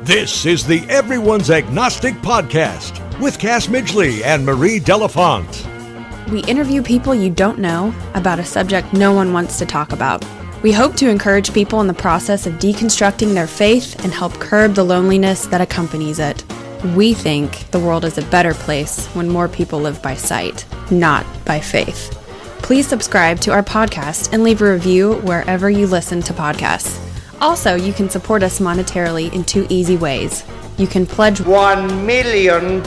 This is the Everyone's Agnostic Podcast with Cass Midgley and Marie Delafont. We interview people you don't know about a subject no one wants to talk about. We hope to encourage people in the process of deconstructing their faith and help curb the loneliness that accompanies it. We think the world is a better place when more people live by sight, not by faith. Please subscribe to our podcast and leave a review wherever you listen to podcasts. Also, you can support us monetarily in 2 easy ways. You can pledge $1 million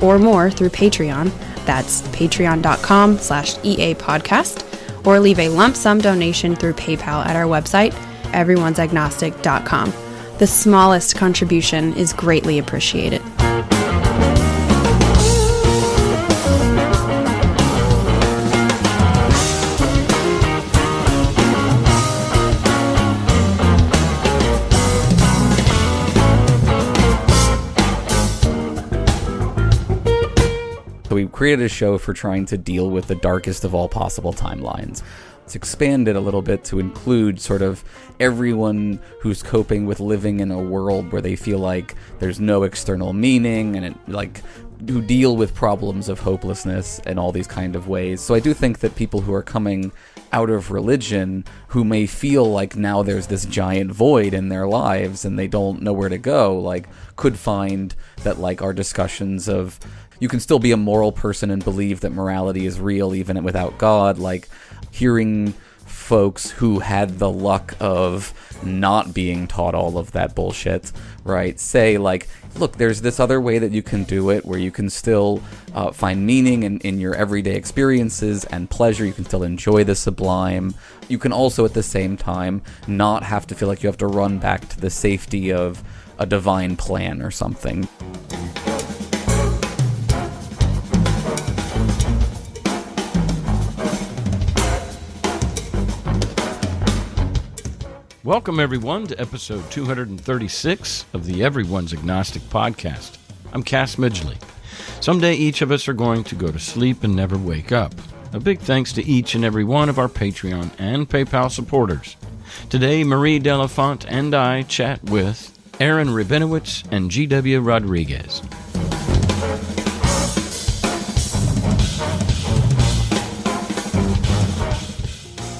or more through Patreon. That's patreon.com/EA podcast, or leave a lump sum donation through PayPal at our website, everyone'sagnostic.com. The smallest contribution is greatly appreciated. So we created a show for trying to deal with the darkest of all possible timelines. It's expanded a little bit to include sort of everyone who's coping with living in a world where they feel like there's no external meaning, and who deal with problems of hopelessness and all these kind of ways. So I do think that people who are coming out of religion, who may feel like now there's this giant void in their lives and they don't know where to go, could find that our discussions of you can still be a moral person and believe that morality is real even without God, hearing folks who had the luck of not being taught all of that bullshit, right, say, look, there's this other way that you can do it, where you can still find meaning in your everyday experiences and pleasure. You can still enjoy the sublime. You can also, at the same time, not have to feel like you have to run back to the safety of a divine plan or something. Welcome, everyone, to episode 236 of the Everyone's Agnostic Podcast. I'm Cass Midgley. Someday each of us are going to go to sleep and never wake up. A big thanks to each and every one of our Patreon and PayPal supporters. Today, Marie Delafont and I chat with Aaron Rabinowitz and GW Rodriguez.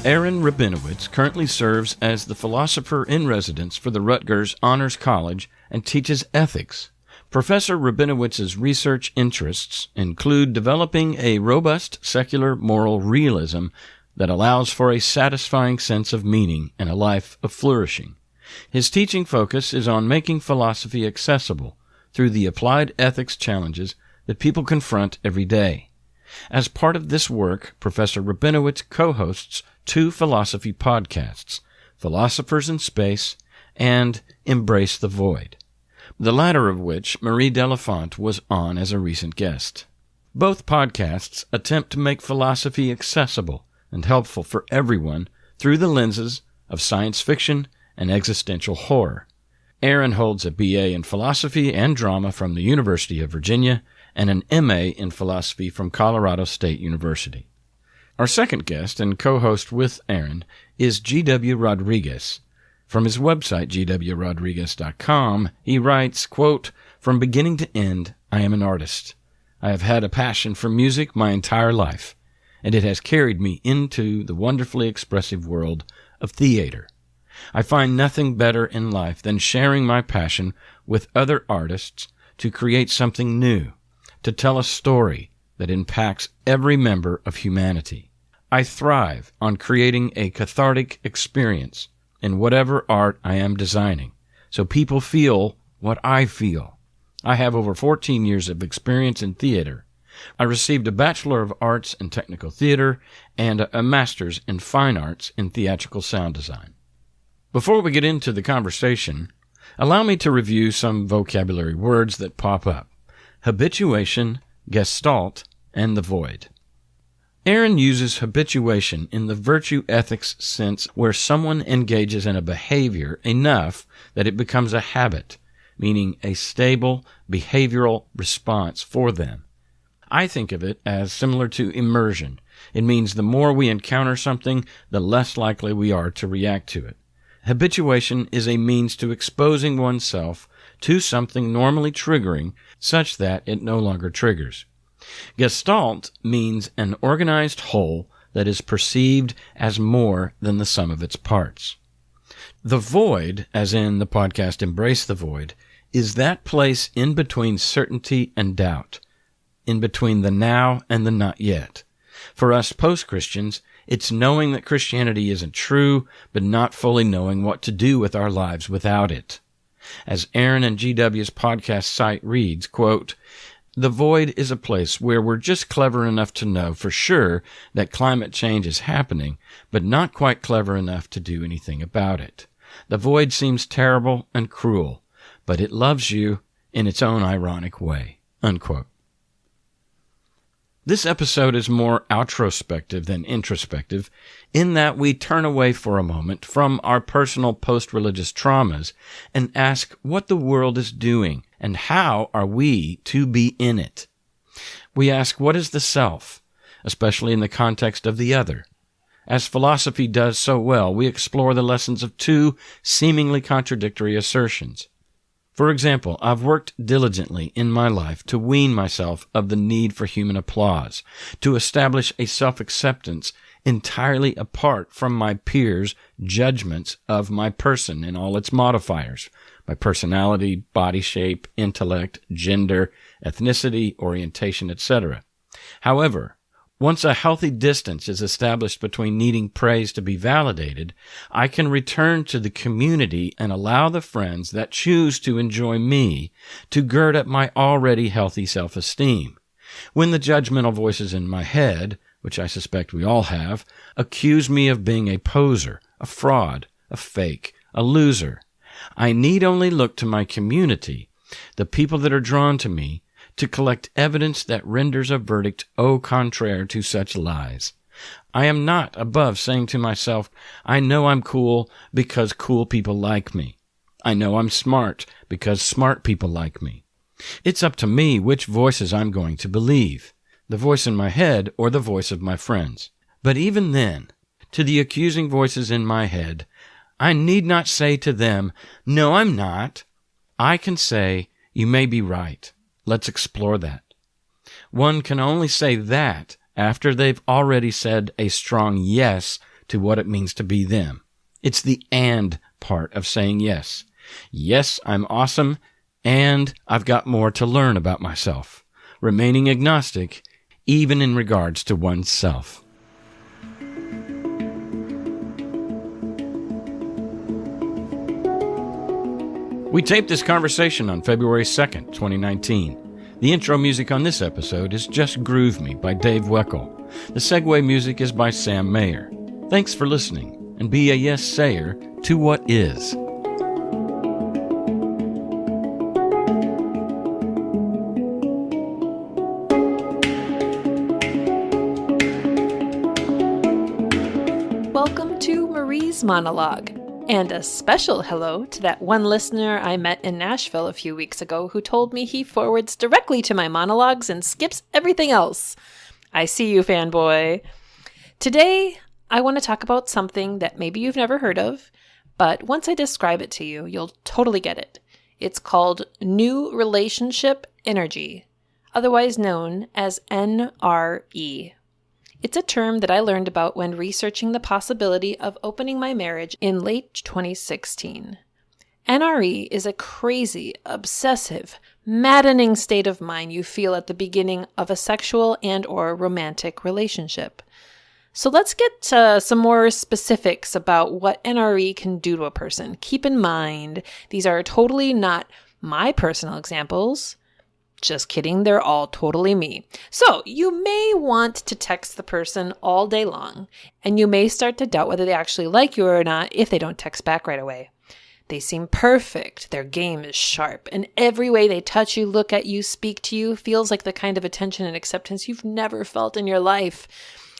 Aaron Rabinowitz currently serves as the philosopher-in-residence for the Rutgers Honors College and teaches ethics. Professor Rabinowitz's research interests include developing a robust secular moral realism that allows for a satisfying sense of meaning and a life of flourishing. His teaching focus is on making philosophy accessible through the applied ethics challenges that people confront every day. As part of this work, Professor Rabinowitz co-hosts 2 philosophy podcasts, Philosophers in Space and Embrace the Void, the latter of which Marie Delafont was on as a recent guest. Both podcasts attempt to make philosophy accessible and helpful for everyone through the lenses of science fiction and existential horror. Aaron holds a BA in philosophy and drama from the University of Virginia and an MA in philosophy from Colorado State University. Our second guest and co-host with Aaron is GW Rodriguez. From his website, GWRodriguez.com, he writes, quote, "From beginning to end, I am an artist. I have had a passion for music my entire life, and it has carried me into the wonderfully expressive world of theater. I find nothing better in life than sharing my passion with other artists to create something new, to tell a story that impacts every member of humanity. I thrive on creating a cathartic experience in whatever art I am designing, so people feel what I feel. I have over 14 years of experience in theater. I received a Bachelor of Arts in Technical Theater and a Master's in Fine Arts in Theatrical Sound Design." Before we get into the conversation, allow me to review some vocabulary words that pop up: habituation, gestalt, and the void. Aaron uses habituation in the virtue ethics sense, where someone engages in a behavior enough that it becomes a habit, meaning a stable behavioral response for them. I think of it as similar to immersion. It means the more we encounter something, the less likely we are to react to it. Habituation is a means to exposing oneself to something normally triggering such that it no longer triggers. Gestalt means an organized whole that is perceived as more than the sum of its parts. The void, as in the podcast Embrace the Void, is that place in between certainty and doubt, in between the now and the not yet. For us post-Christians, it's knowing that Christianity isn't true, but not fully knowing what to do with our lives without it. As Aaron and GW's podcast site reads, quote, "The void is a place where we're just clever enough to know for sure that climate change is happening, but not quite clever enough to do anything about it. The void seems terrible and cruel, but it loves you in its own ironic way." Unquote. This episode is more outrospective than introspective in that we turn away for a moment from our personal post-religious traumas and ask what the world is doing and how are we to be in it. We ask what is the self, especially in the context of the other. As philosophy does so well, we explore the lessons of two seemingly contradictory assertions. For example, I've worked diligently in my life to wean myself of the need for human applause, to establish a self-acceptance entirely apart from my peers' judgments of my person and all its modifiers, my personality, body shape, intellect, gender, ethnicity, orientation, etc. However, once a healthy distance is established between needing praise to be validated, I can return to the community and allow the friends that choose to enjoy me to gird up my already healthy self-esteem. When the judgmental voices in my head, which I suspect we all have, accuse me of being a poser, a fraud, a fake, a loser, I need only look to my community, the people that are drawn to me, to collect evidence that renders a verdict au contraire to such lies. I am not above saying to myself, I know I'm cool because cool people like me. I know I'm smart because smart people like me. It's up to me which voices I'm going to believe, the voice in my head or the voice of my friends. But even then, to the accusing voices in my head, I need not say to them, no, I'm not. I can say, you may be right. Let's explore that. One can only say that after they've already said a strong yes to what it means to be them. It's the and part of saying yes. Yes, I'm awesome, and I've got more to learn about myself. Remaining agnostic, even in regards to oneself. We taped this conversation on February 2nd, 2019. The intro music on this episode is Just Groove Me by Dave Weckl. The segue music is by Sam Mayer. Thanks for listening, and be a yes-sayer to what is. Welcome to Marie's Monologue. And a special hello to that one listener I met in Nashville a few weeks ago who told me he forwards directly to my monologues and skips everything else. I see you, fanboy. Today, I want to talk about something that maybe you've never heard of, but once I describe it to you, you'll totally get it. It's called New Relationship Energy, otherwise known as NRE. It's a term that I learned about when researching the possibility of opening my marriage in late 2016. NRE is a crazy, obsessive, maddening state of mind you feel at the beginning of a sexual and/or romantic relationship. So let's get some more specifics about what NRE can do to a person. Keep in mind, these are totally not my personal examples. Just kidding, they're all totally me. So you may want to text the person all day long, and you may start to doubt whether they actually like you or not if they don't text back right away. They seem perfect, their game is sharp, and every way they touch you, look at you, speak to you feels like the kind of attention and acceptance you've never felt in your life.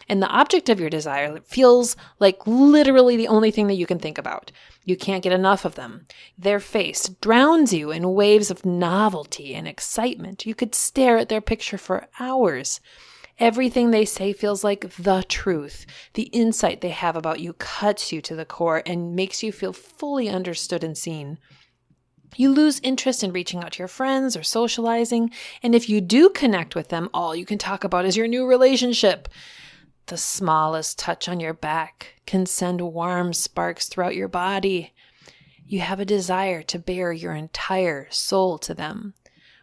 And the object of your desire feels like literally the only thing that you can think about. You can't get enough of them. Their face drowns you in waves of novelty and excitement. You could stare at their picture for hours. Everything they say feels like the truth. The insight they have about you cuts you to the core and makes you feel fully understood and seen. You lose interest in reaching out to your friends or socializing, and if you do connect with them, all you can talk about is your new relationship. The smallest touch on your back can send warm sparks throughout your body. You have a desire to bare your entire soul to them.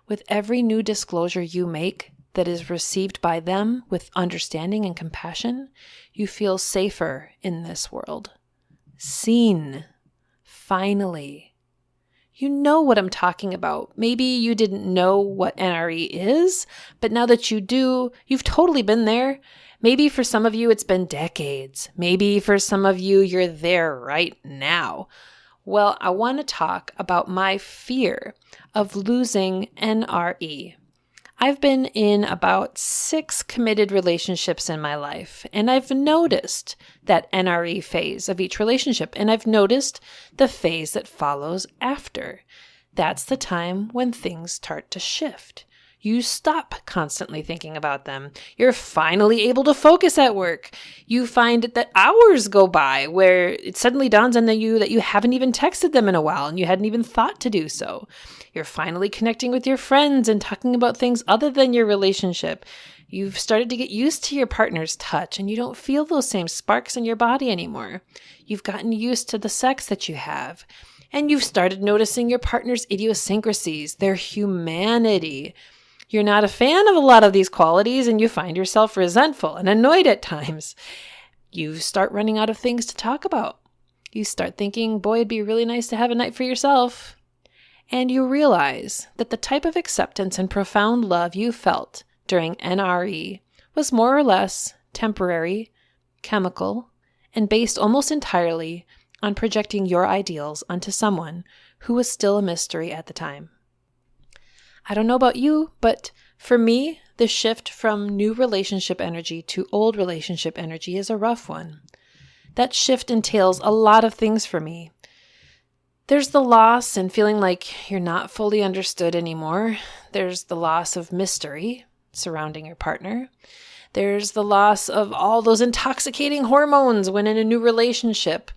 With every new disclosure you make that is received by them with understanding and compassion, you feel safer in this world. Seen. Finally. You know what I'm talking about. Maybe you didn't know what NRE is, but now that you do, you've totally been there. Maybe for some of you, it's been decades. Maybe for some of you, you're there right now. Well, I want to talk about my fear of losing NRE. I've been in about 6 committed relationships in my life, and I've noticed that NRE phase of each relationship, and I've noticed the phase that follows after. That's the time when things start to shift. You stop constantly thinking about them. You're finally able to focus at work. You find that hours go by where it suddenly dawns on you that you haven't even texted them in a while and you hadn't even thought to do so. You're finally connecting with your friends and talking about things other than your relationship. You've started to get used to your partner's touch and you don't feel those same sparks in your body anymore. You've gotten used to the sex that you have. And you've started noticing your partner's idiosyncrasies, their humanity. You're not a fan of a lot of these qualities and you find yourself resentful and annoyed at times. You start running out of things to talk about. You start thinking, boy, it'd be really nice to have a night for yourself. And you realize that the type of acceptance and profound love you felt during NRE was more or less temporary, chemical, and based almost entirely on projecting your ideals onto someone who was still a mystery at the time. I don't know about you, but for me, the shift from new relationship energy to old relationship energy is a rough one. That shift entails a lot of things for me. There's the loss and feeling like you're not fully understood anymore. There's the loss of mystery surrounding your partner. There's the loss of all those intoxicating hormones when in a new relationship.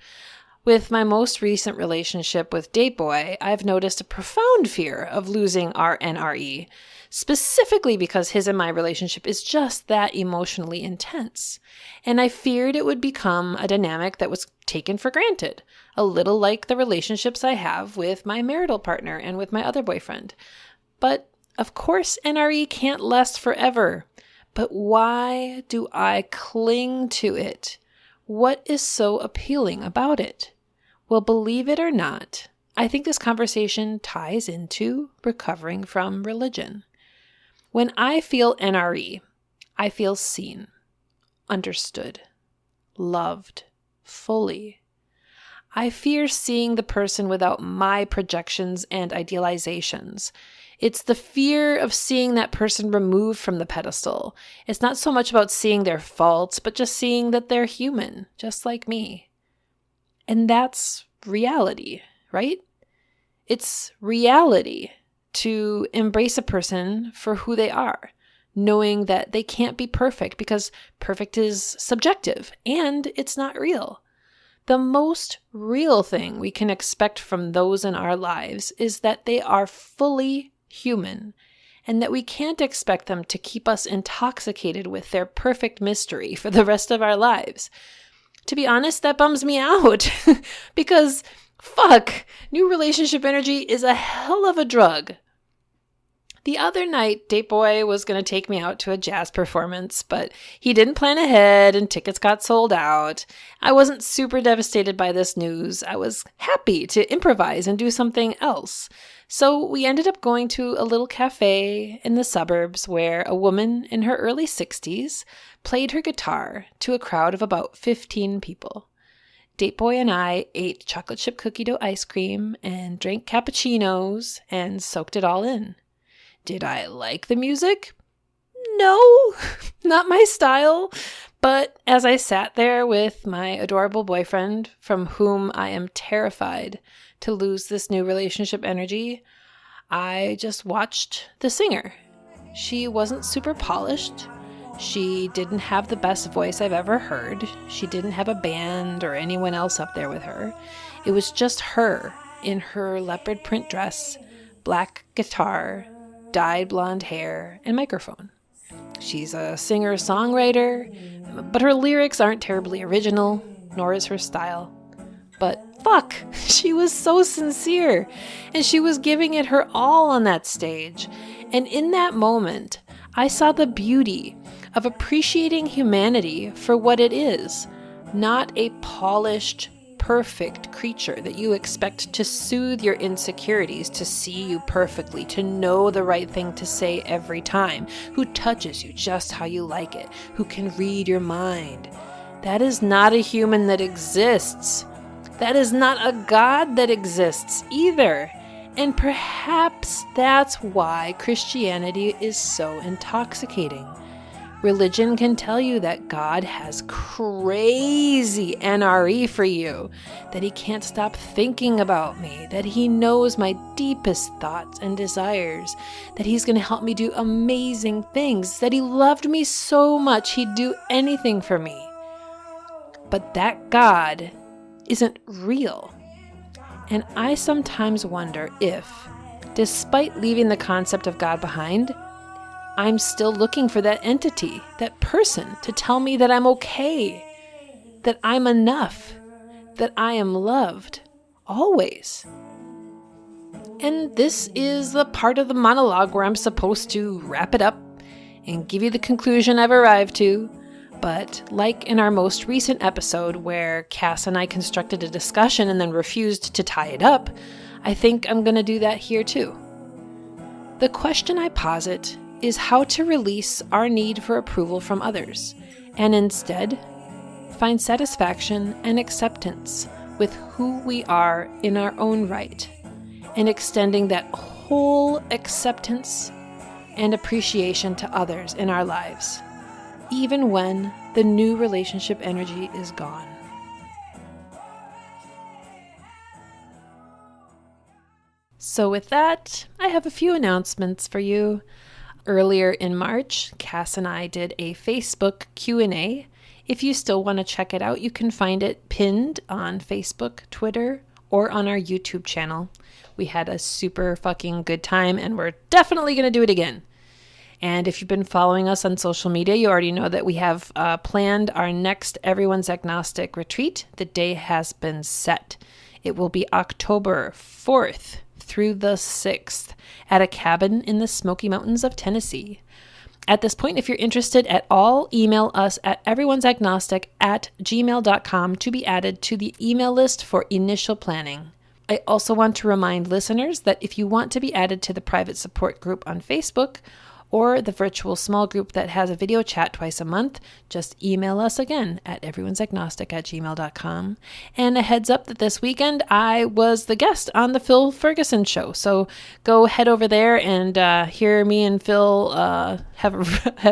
With my most recent relationship with Dateboy, I've noticed a profound fear of losing our NRE, specifically because his and my relationship is just that emotionally intense. And I feared it would become a dynamic that was taken for granted, a little like the relationships I have with my marital partner and with my other boyfriend. But of course, NRE can't last forever. But why do I cling to it? What is so appealing about it? Well, believe it or not, I think this conversation ties into recovering from religion. When I feel NRE, I feel seen, understood, loved, fully. I fear seeing the person without my projections and idealizations. It's the fear of seeing that person removed from the pedestal. It's not so much about seeing their faults, but just seeing that they're human, just like me. And that's reality, right? It's reality to embrace a person for who they are, knowing that they can't be perfect because perfect is subjective and it's not real. The most real thing we can expect from those in our lives is that they are fully human and that we can't expect them to keep us intoxicated with their perfect mystery for the rest of our lives. To be honest, that bums me out because, new relationship energy is a hell of a drug. The other night, Dateboy was going to take me out to a jazz performance, but he didn't plan ahead and tickets got sold out. I wasn't super devastated by this news. I was happy to improvise and do something else. So we ended up going to a little cafe in the suburbs where a woman in her early 60s played her guitar to a crowd of about 15 people. Dateboy and I ate chocolate chip cookie dough ice cream and drank cappuccinos and soaked it all in. Did I like the music? No, not my style, But as I sat there with my adorable boyfriend, from whom I am terrified to lose this new relationship energy, I just watched the singer. She wasn't super polished. She didn't have the best voice I've ever heard. She didn't have a band or anyone else up there with her. It was just her in her leopard print dress, black guitar, dyed blonde hair, and microphone. She's a singer-songwriter, but her lyrics aren't terribly original, nor is her style. But fuck, she was so sincere, and she was giving it her all on that stage. And in that moment, I saw the beauty of appreciating humanity for what it is, not a polished, perfect creature that you expect to soothe your insecurities, to see you perfectly, to know the right thing to say every time, who touches you just how you like it, who can read your mind. That is not a human that exists. That is not a God that exists either. And perhaps that's why Christianity is so intoxicating. Religion can tell you that God has crazy NRE for you, that he can't stop thinking about me, that he knows my deepest thoughts and desires, that he's going to help me do amazing things, that he loved me so much he'd do anything for me. But that God isn't real. And I sometimes wonder if, despite leaving the concept of God behind, I'm still looking for that entity, that person, to tell me that I'm okay, that I'm enough, that I am loved, always. And this is the part of the monologue where I'm supposed to wrap it up and give you the conclusion I've arrived to. But like in our most recent episode where Cass and I constructed a discussion and then refused to tie it up, I think I'm going to do that here too. The question I posit is how to release our need for approval from others, and instead find satisfaction and acceptance with who we are in our own right, and extending that whole acceptance and appreciation to others in our lives, even when the new relationship energy is gone. So with that, I have a few announcements for you. Earlier in March, Cass and I did a Facebook Q&A. If you still want to check it out, you can find it pinned on Facebook, Twitter, or on our YouTube channel. We had a super fucking good time, and we're definitely going to do it again. And if you've been following us on social media, you already know that we have planned our next Everyone's Agnostic retreat. The day has been set. It will be October 4th through the 6th at a cabin in the Smoky Mountains of Tennessee. At this point, if you're interested at all, email us at everyone'sagnostic@gmail.com to be added to the email list for initial planning. I also want to remind listeners that if you want to be added to the private support group on Facebook or the virtual small group that has a video chat twice a month, just email us again at everyone'sagnostic@gmail.com. And a heads up that this weekend I was the guest on the Phil Ferguson show. So go head over there and hear me and Phil have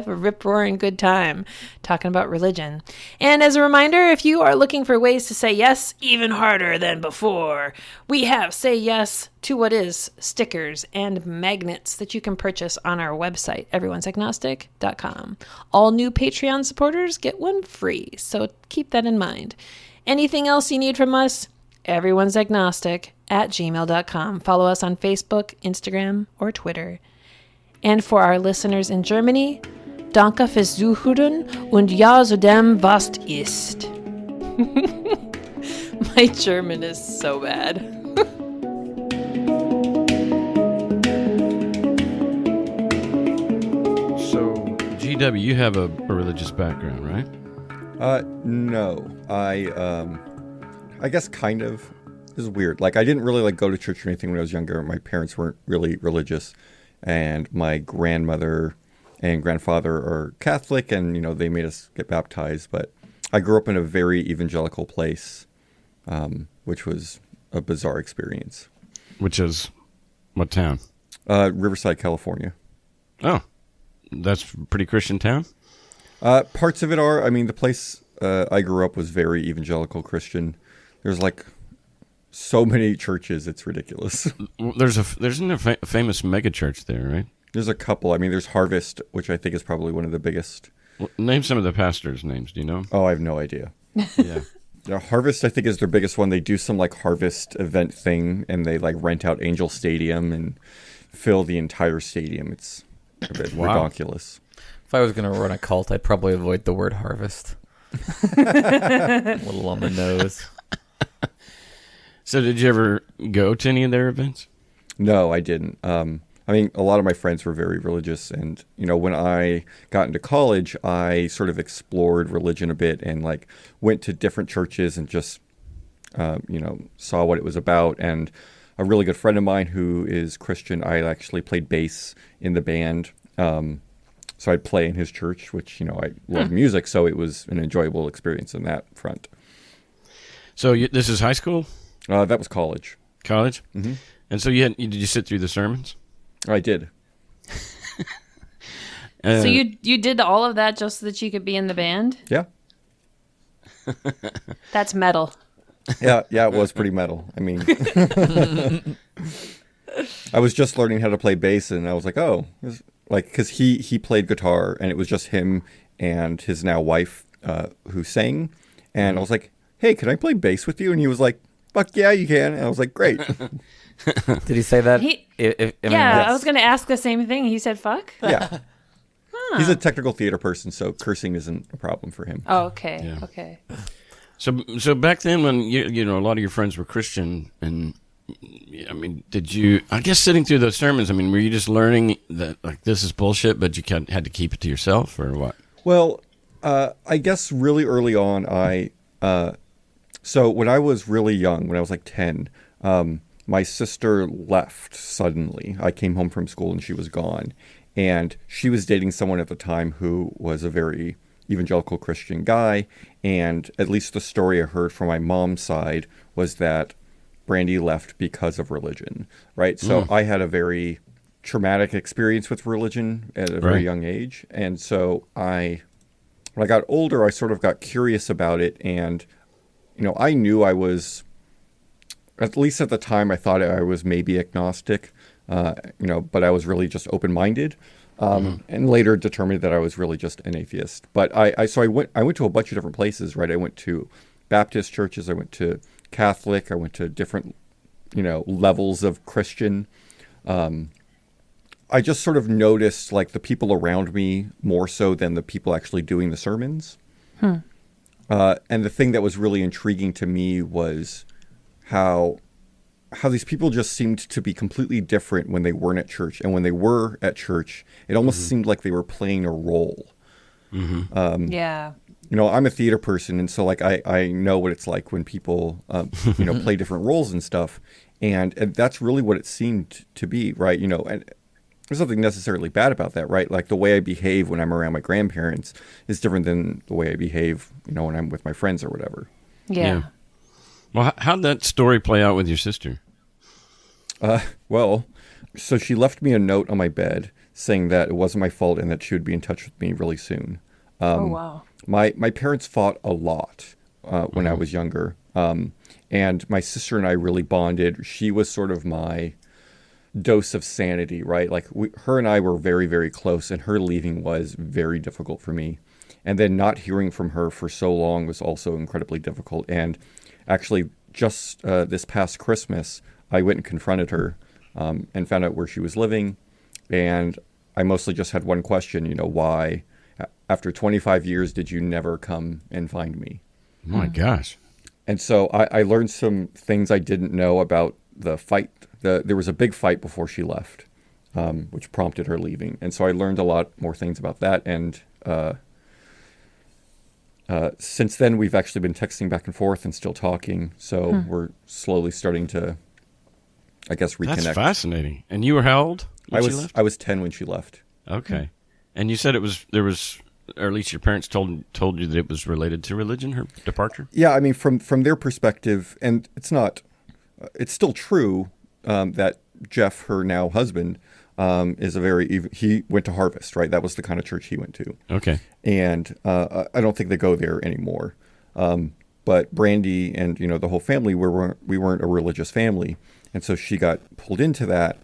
a rip-roaring good time talking about religion. And as a reminder, if you are looking for ways to say yes even harder than before, we have Say Yes to What Is stickers and magnets that you can purchase on our website, everyone'sagnostic.com. All new Patreon supporters get one free, so keep that in mind. Anything else you need from us? everyone'sagnostic@gmail.com. Follow us on Facebook, Instagram, or Twitter. And for our listeners in Germany, danke fürs Zuhören und ja zu dem, was ist. My German is so bad. GW, you have a religious background, right? No. I guess kind of. This is weird. Like, I didn't really go to church or anything when I was younger. My parents weren't really religious, and my grandmother and grandfather are Catholic, and they made us get baptized. But I grew up in a very evangelical place, which was a bizarre experience. Which is what town? Riverside, California. Oh. That's a pretty Christian town? Parts of it are. I mean, the place I grew up was very evangelical Christian. There's like so many churches, it's ridiculous. There's a famous mega church there, right? There's a couple. I mean, there's Harvest, which I think is probably one of the biggest. Well, name some of the pastors' names. Do you know? Oh, I have no idea. Yeah. Harvest, I think, is their biggest one. They do some like Harvest event thing, and they like rent out Angel Stadium and fill the entire stadium. It's a bit ridiculous. If I was going to run a cult, I'd probably avoid the word harvest. A little on the nose. So did you ever go to any of their events? No, I didn't. I mean, a lot of my friends were very religious, and when I got into college, I sort of explored religion a bit and like went to different churches and just saw what it was about. And a really good friend of mine who is Christian, I actually played bass in the band. So I'd play in his church, which I love music, so it was an enjoyable experience in that front. So this is high school? That was college. College? Mm-hmm. And so did you sit through the sermons? I did. So you did all of that just so that you could be in the band? Yeah. That's metal. Yeah, it was pretty metal. I mean, I was just learning how to play bass, and I was like, oh, because he played guitar, and it was just him and his now wife who sang, and I was like, hey, can I play bass with you? And he was like, fuck yeah, you can. And I was like, great. Did he say that? I was going to ask the same thing. He said fuck? Yeah. He's a technical theater person, so cursing isn't a problem for him. Oh, okay. Yeah. Okay. So back then when a lot of your friends were Christian, and I mean, I guess sitting through those sermons, I mean, were you just learning that like this is bullshit, but you had to keep it to yourself, or what? Well, I guess really early on, so when I was really young, when I was like 10, my sister left suddenly. I came home from school and she was gone. And she was dating someone at the time who was a very evangelical Christian guy. And at least the story I heard from my mom's side was that Brandy left because of religion, right? So I had a very traumatic experience with religion at a very young age. And so when I got older, I sort of got curious about it. And, I knew I was, at least at the time, I thought I was maybe agnostic. But I was really just open-minded, and later determined that I was really just an atheist. But I went to a bunch of different places, right? I went to Baptist churches, I went to Catholic, I went to different, levels of Christian. I just sort of noticed like the people around me more so than the people actually doing the sermons. And the thing that was really intriguing to me was how these people just seemed to be completely different when they weren't at church. And when they were at church, it almost seemed like they were playing a role. Yeah. I'm a theater person, and so like I know what it's like when people, play different roles and stuff. And that's really what it seemed to be, right? And there's nothing necessarily bad about that, right? Like the way I behave when I'm around my grandparents is different than the way I behave, when I'm with my friends or whatever. Yeah. Well, how'd that story play out with your sister? Well, so she left me a note on my bed saying that it wasn't my fault and that she would be in touch with me really soon. Oh, wow. My parents fought a lot when I was younger, and my sister and I really bonded. She was sort of my dose of sanity, right? Like her and I were very, very close, and her leaving was very difficult for me. And then not hearing from her for so long was also incredibly difficult. And actually, just this past Christmas, I went and confronted her and found out where she was living. And I mostly just had one question, why, after 25 years, did you never come and find me? Oh my gosh. And so I learned some things I didn't know about the fight. There was a big fight before she left, which prompted her leaving. And so I learned a lot more things about that. And since then, we've actually been texting back and forth and still talking. So we're slowly starting to, I guess, reconnect. That's fascinating. And you were how old when she left? I was 10 when she left. Okay. And you said there was, or at least your parents told you that it was related to religion, her departure? Yeah, I mean, from their perspective, and it's still true that Jeff, her now husband, he went to Harvest, right? That was the kind of church he went to. Okay. And I don't think they go there anymore. But Brandy and, the whole family, we weren't a religious family. And so she got pulled into that.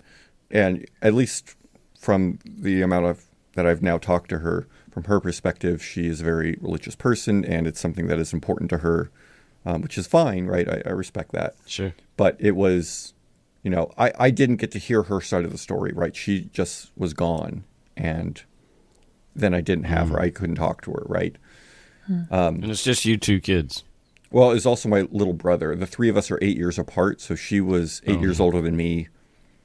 And at least from the amount that I've now talked to her, from her perspective, she is a very religious person, and it's something that is important to her, which is fine, right? I respect that. Sure. But it was, I didn't get to hear her side of the story, right? She just was gone, and then I didn't have her. I couldn't talk to her, right? And it's just you two kids. Well, it's also my little brother. The three of us are 8 years apart, so she was 8 years older than me.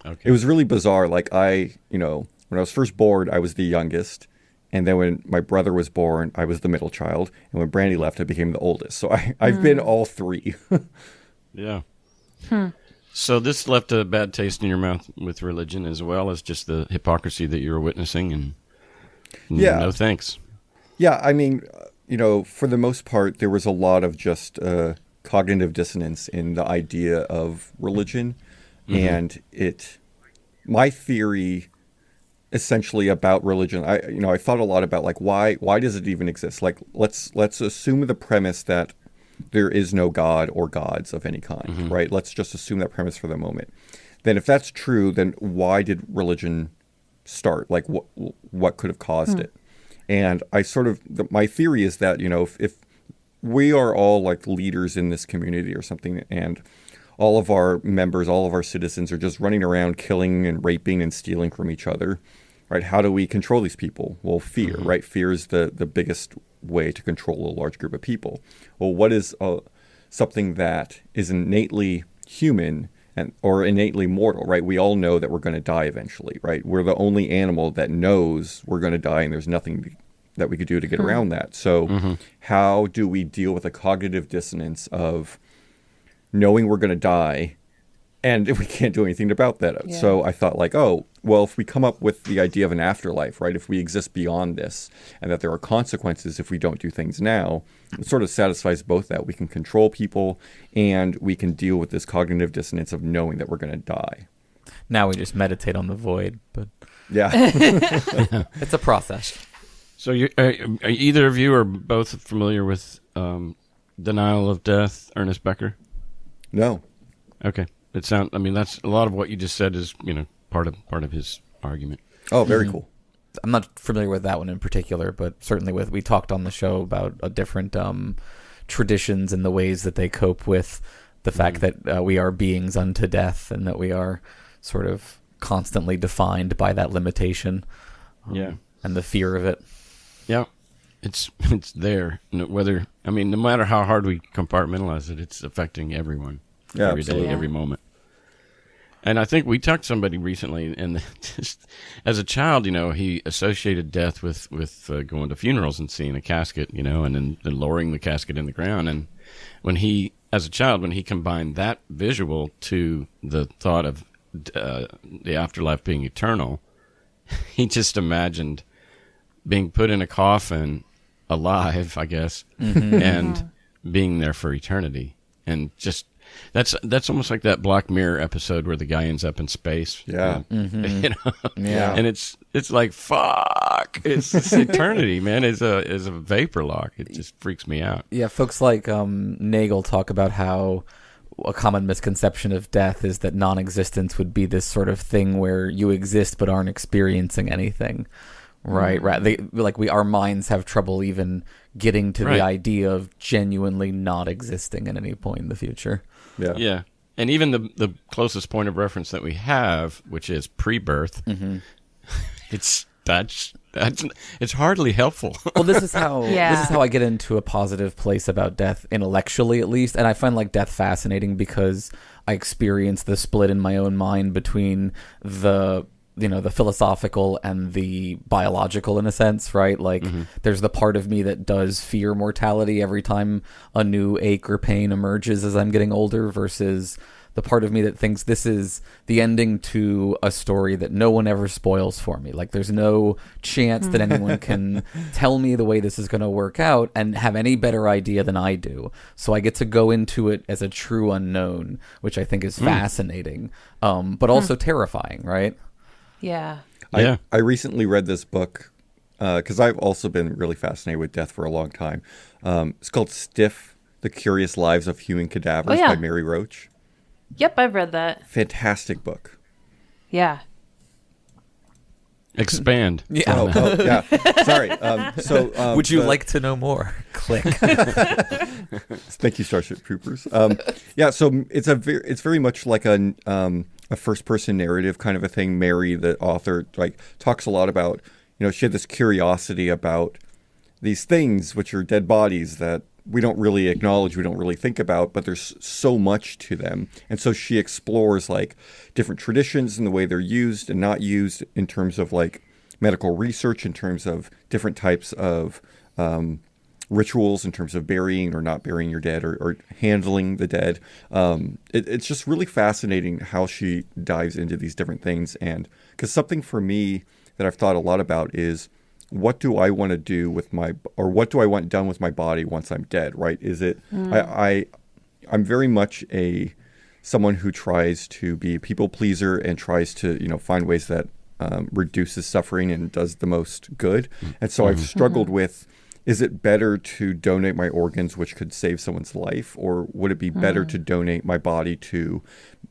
Okay. It was really bizarre. Like when I was first born, I was the youngest. And then when my brother was born, I was the middle child. And when Brandy left, I became the oldest. So I've been all three. Yeah. So this left a bad taste in your mouth with religion, as well as just the hypocrisy that you were witnessing. And no thanks. Yeah, I mean, for the most part, there was a lot of just cognitive dissonance in the idea of religion. And my theory essentially about religion, I thought a lot about, like, why does it even exist? Like, let's assume the premise that there is no God or gods of any kind, right? Let's just assume that premise for the moment. Then if that's true, then why did religion start? Like, what could have caused it? And my theory is that, if we are all like leaders in this community or something, and all of our members, all of our citizens are just running around killing and raping and stealing from each other, right? How do we control these people? Well, fear, right? Fear is the biggest way to control a large group of people. Well, what is something that is innately human or innately mortal, right? We all know that we're going to die eventually, right? We're the only animal that knows we're going to die, and there's nothing that we could do to get around that. So how do we deal with the cognitive dissonance of knowing we're going to die, and we can't do anything about that? Yeah. So I thought, like, if we come up with the idea of an afterlife, right? If we exist beyond this, and that there are consequences if we don't do things now, it sort of satisfies both that. We can control people, and we can deal with this cognitive dissonance of knowing that we're going to die. Now we just meditate on the void, but yeah, it's a process. So are either of you or both familiar with Denial of Death, Ernest Becker? No. Okay. That's a lot of what you just said is, part of his argument. Oh, very cool. I'm not familiar with that one in particular, but certainly we talked on the show about different traditions and the ways that they cope with the fact that we are beings unto death, and that we are sort of constantly defined by that limitation. And the fear of it. Yeah. It's there. No matter how hard we compartmentalize it, it's affecting everyone. Yeah, every day, every moment. And I think we talked to somebody recently, and just as a child, he associated death with going to funerals and seeing a casket, and then lowering the casket in the ground. And when he combined that visual to the thought of the afterlife being eternal, he just imagined being put in a coffin alive, I guess, and being there for eternity. And just that's almost like that Black Mirror episode where the guy ends up in space. Yeah. Yeah. And it's like, fuck, it's eternity, man. Is a vapor lock. It just freaks me out. Yeah, folks like Nagel talk about how a common misconception of death is that non-existence would be this sort of thing where you exist but aren't experiencing anything. Right. Our minds have trouble even getting to the idea of genuinely not existing at any point in the future. Yeah. Yeah. And even the closest point of reference that we have, which is pre-birth, it's hardly helpful. Well, this is how I get into a positive place about death, intellectually at least, and I find like death fascinating because I experience the split in my own mind between the philosophical and the biological, in a sense, right? Like there's the part of me that does fear mortality every time a new ache or pain emerges as I'm getting older, versus the part of me that thinks this is the ending to a story that no one ever spoils for me. Like there's no chance that anyone can tell me the way this is going to work out and have any better idea than I do. So I get to go into it as a true unknown, which I think is fascinating, but also terrifying, right? Yeah. Yeah. I recently read this book because I've also been really fascinated with death for a long time. It's called Stiff, The Curious Lives of Human Cadavers by Mary Roach. Yep, I've read that. Fantastic book. Yeah. Expand. Yeah. Oh, yeah. Sorry. Would you like to know more? Click. Thank you, Starship Troopers. So it's very much like a first person narrative kind of a thing. Mary, the author, like talks a lot about, she had this curiosity about these things which are dead bodies that we don't really acknowledge, we don't really think about, but there's so much to them. And so she explores like different traditions and the way they're used and not used in terms of like medical research, in terms of different types of rituals, in terms of burying or not burying your dead or handling the dead. It's just really fascinating how she dives into these different things. And because something for me that I've thought a lot about is, what do I want to do with what do I want done with my body once I'm dead, right? Is it, I'm very much someone who tries to be a people pleaser and tries to, find ways that reduces suffering and does the most good. And so I've struggled with, is it better to donate my organs, which could save someone's life, or would it be better to donate my body to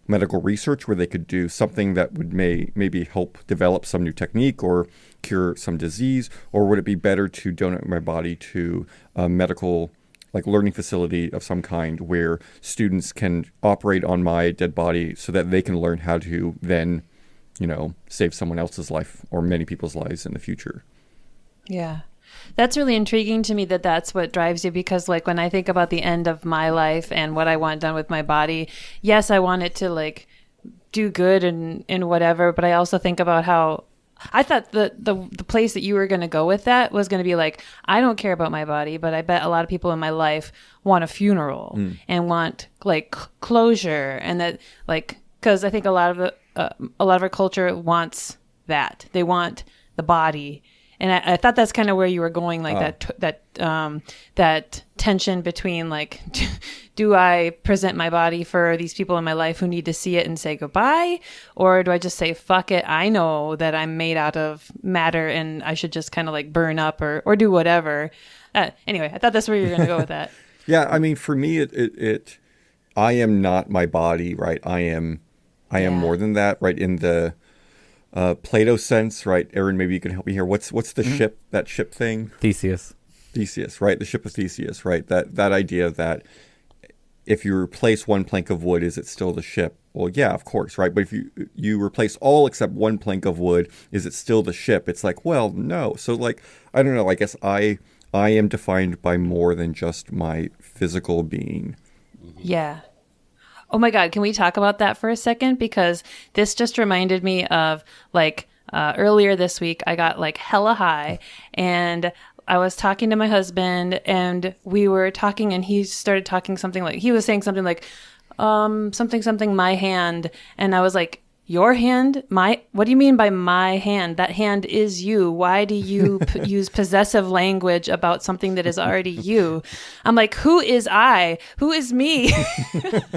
medical research where they could do something that would maybe help develop some new technique or cure some disease? Or would it be better to donate my body to a medical learning facility of some kind where students can operate on my dead body so that they can learn how to then, save someone else's life or many people's lives in the future? Yeah. That's really intriguing to me that's what drives you, because when I think about the end of my life and what I want done with my body, yes, I want it to do good and whatever, but I also think about how I thought the place that you were going to go with that was going to be I don't care about my body, but I bet a lot of people in my life want a funeral and want closure, and that because I think a lot of our culture wants that. They want the body. And I thought that's kind of where you were going, that tension between do I present my body for these people in my life who need to see it and say goodbye, or do I just say fuck it? I know that I'm made out of matter and I should just kind of burn up or do whatever. Anyway, I thought that's where you were going to go with that. Yeah, I mean, for me, I am not my body, right? I am more than that, right? In the Plato sense, right? Aaron, maybe you can help me here. What's the ship, that ship thing? Theseus, right? The ship of Theseus, right? That idea that if you replace one plank of wood, is it still the ship? Well, yeah, of course, right? But if you replace all except one plank of wood, is it still the ship? It's well, no. So I don't know. I guess I am defined by more than just my physical being. Yeah. Oh my God, can we talk about that for a second? Because this just reminded me of earlier this week, I got hella high, and I was talking to my husband, and we were talking, and he started talking something he was saying something something, my hand. And I was your hand? What do you mean by my hand? That hand is you. Why do you use possessive language about something that is already you? I'm who is I? Who is me?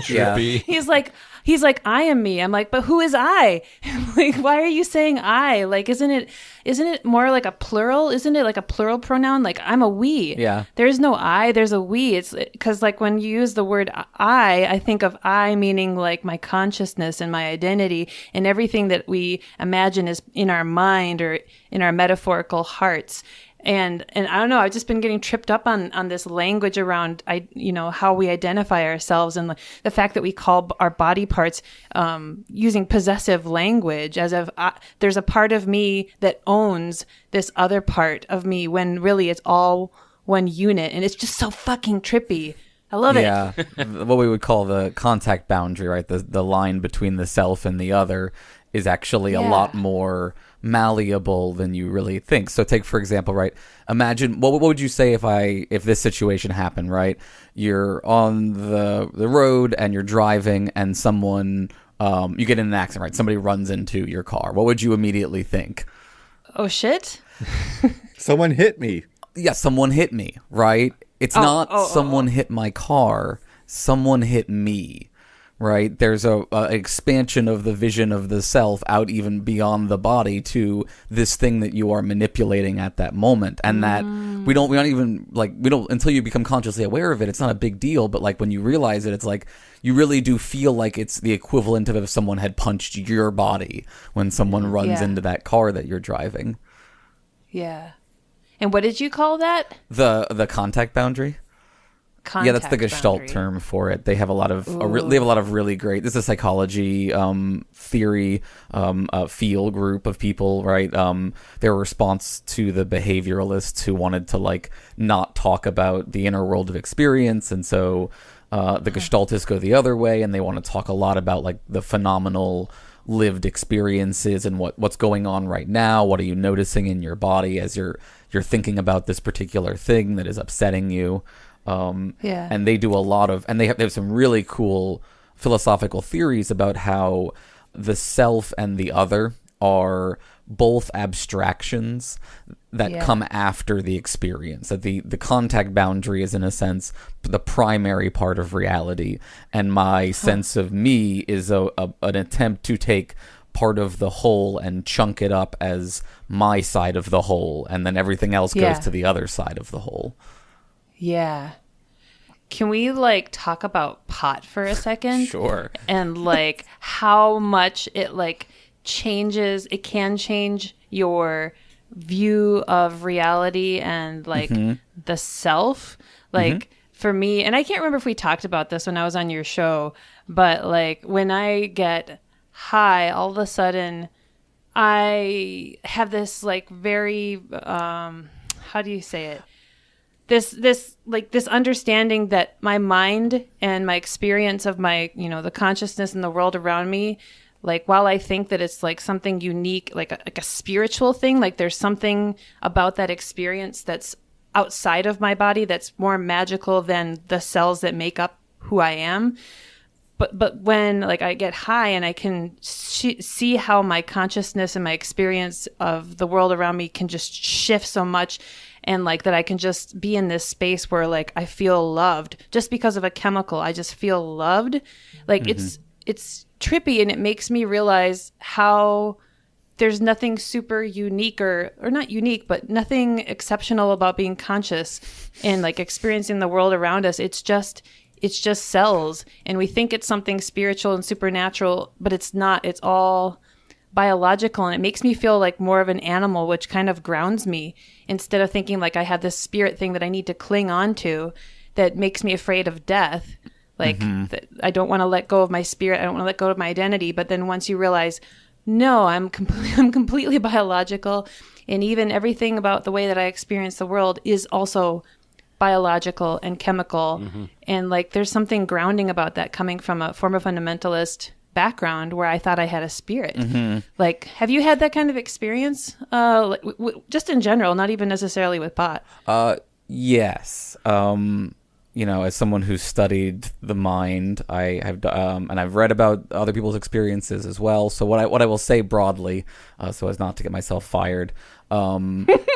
Yeah. He's I am me. I'm but who is I? Why are you saying I? isn't it more a plural? Isn't it a plural pronoun? I'm a we. Yeah. There's no I, there's a we. It's because when you use the word I think of I meaning my consciousness and my identity and everything that we imagine is in our mind or in our metaphorical hearts. And I don't know, I've just been getting tripped up on this language around, how we identify ourselves, and the fact that we call our body parts using possessive language as if there's a part of me that owns this other part of me, when really it's all one unit. And it's just so fucking trippy. I love it. Yeah. What we would call the contact boundary, right? The line between the self and the other is actually a lot more malleable than you really think. So take, for example, right, imagine, what would you say if this situation happened, right? You're on the road and you're driving and someone, you get in an accident, right? Somebody runs into your car. What would you immediately think? Oh, shit. Someone hit me. Yeah, someone hit me, right? It's not someone hit my car, someone hit me. right? There's a expansion of the vision of the self out even beyond the body to this thing that you are manipulating at that moment, and that we don't until you become consciously aware of it. It's not a big deal, but like when you realize it, it's like you really do feel like it's the equivalent of if someone had punched your body when someone runs into that car that you're driving. Yeah. And what did you call that? The contact boundary. Yeah, that's the Gestalt term for it. They have a lot of really great. This is a psychology theory field group of people, right? Their response to the behavioralists who wanted to like not talk about the inner world of experience, and so the Gestaltists go the other way, and they want to talk a lot about like the phenomenal lived experiences and what's going on right now. What are you noticing in your body as you're thinking about this particular thing that is upsetting you? And they do a lot of, and they have some really cool philosophical theories about how the self and the other are both abstractions that come after the experience. That the contact boundary is, in a sense, the primary part of reality, and my sense of me is an attempt to take part of the whole and chunk it up as my side of the whole, and then everything else goes to the other side of the whole. Yeah. Can we like talk about pot for a second? Sure. And like how much it like changes, it can change your view of reality and like the self. Like for me, and I can't remember if we talked about this when I was on your show, but like when I get high, all of a sudden I have this like very, how do you say it? This understanding that my mind and my experience of my, the consciousness and the world around me, like while I think that it's like something unique, like a spiritual thing, like there's something about that experience that's outside of my body that's more magical than the cells that make up who I am. But when like I get high and I can see how my consciousness and my experience of the world around me can just shift so much, and like that I can just be in this space where like I feel loved just because of a chemical. I just feel loved. Like it's trippy, and it makes me realize how there's nothing super unique or not unique, but nothing exceptional about being conscious and like experiencing the world around us. It's just cells, and we think it's something spiritual and supernatural, but it's not. It's all biological, and it makes me feel like more of an animal, which kind of grounds me instead of thinking like I have this spirit thing that I need to cling on to that makes me afraid of death. Like that I don't want to let go of my spirit. I don't want to let go of my identity. But then once you realize, no, I'm completely biological, and even everything about the way that I experience the world is also biological and chemical. And like there's something grounding about that coming from a former fundamentalist background where I thought I had a spirit. Like, have you had that kind of experience? Just in general, not even necessarily with pot. Yes. As someone who studied the mind, I have, and I've read about other people's experiences as well. So what I will say broadly, so as not to get myself fired,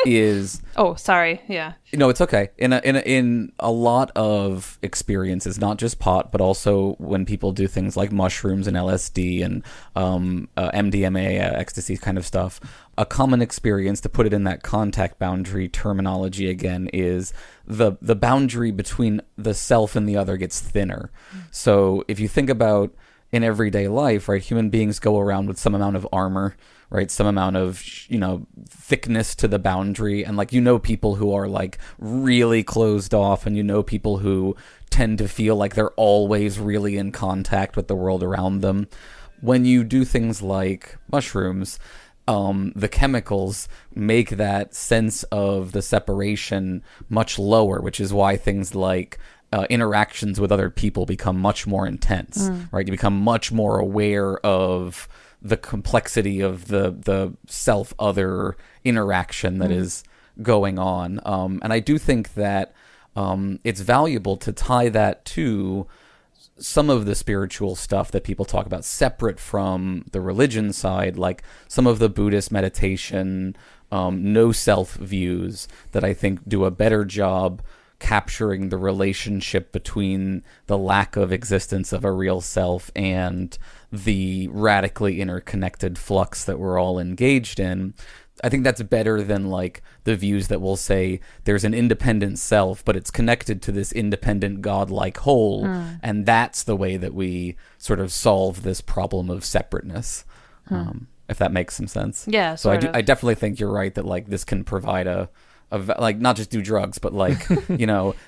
is oh, sorry, yeah. No, it's okay. In a lot of experiences, not just pot, but also when people do things like mushrooms and LSD and MDMA, ecstasy kind of stuff, a common experience, to put it in that contact boundary terminology again, is the boundary between the self and the other gets thinner. So if you think about in everyday life, right, human beings go around with some amount of armor, right, some amount of, thickness to the boundary. And like, people who are like really closed off, and people who tend to feel like they're always really in contact with the world around them. When you do things like mushrooms, the chemicals make that sense of the separation much lower, which is why things like interactions with other people become much more intense, right? You become much more aware of the complexity of the self-other interaction that is going on. And I do think that it's valuable to tie that to some of the spiritual stuff that people talk about separate from the religion side, like some of the Buddhist meditation, no self views that I think do a better job capturing the relationship between the lack of existence of a real self and the radically interconnected flux that we're all engaged in. I think that's better than like the views that will say there's an independent self, but it's connected to this independent godlike whole, and that's the way that we sort of solve this problem of separateness. If that makes some sense. Yeah. So I definitely think you're right that like this can provide a like not just do drugs, but like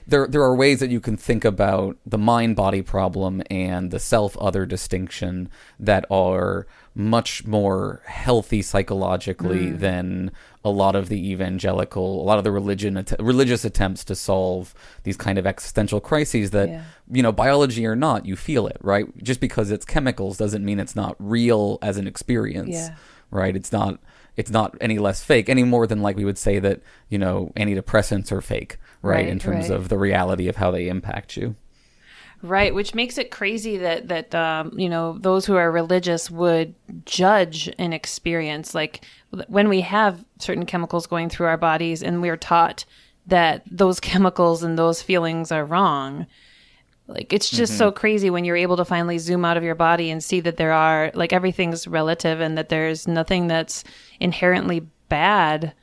there are ways that you can think about the mind-body problem and the self-other distinction that are much more healthy psychologically than a lot of the religious attempts to solve these kind of existential crises that biology or not, you feel it, right? Just because it's chemicals doesn't mean it's not real as an experience, right? It's not any less fake, any more than like we would say that, antidepressants are fake, right? In terms of the reality of how they impact you. Right, which makes it crazy that those who are religious would judge an experience. Like when we have certain chemicals going through our bodies and we're taught that those chemicals and those feelings are wrong. Like it's just so crazy when you're able to finally zoom out of your body and see that there are, like, everything's relative and that there's nothing that's inherently bad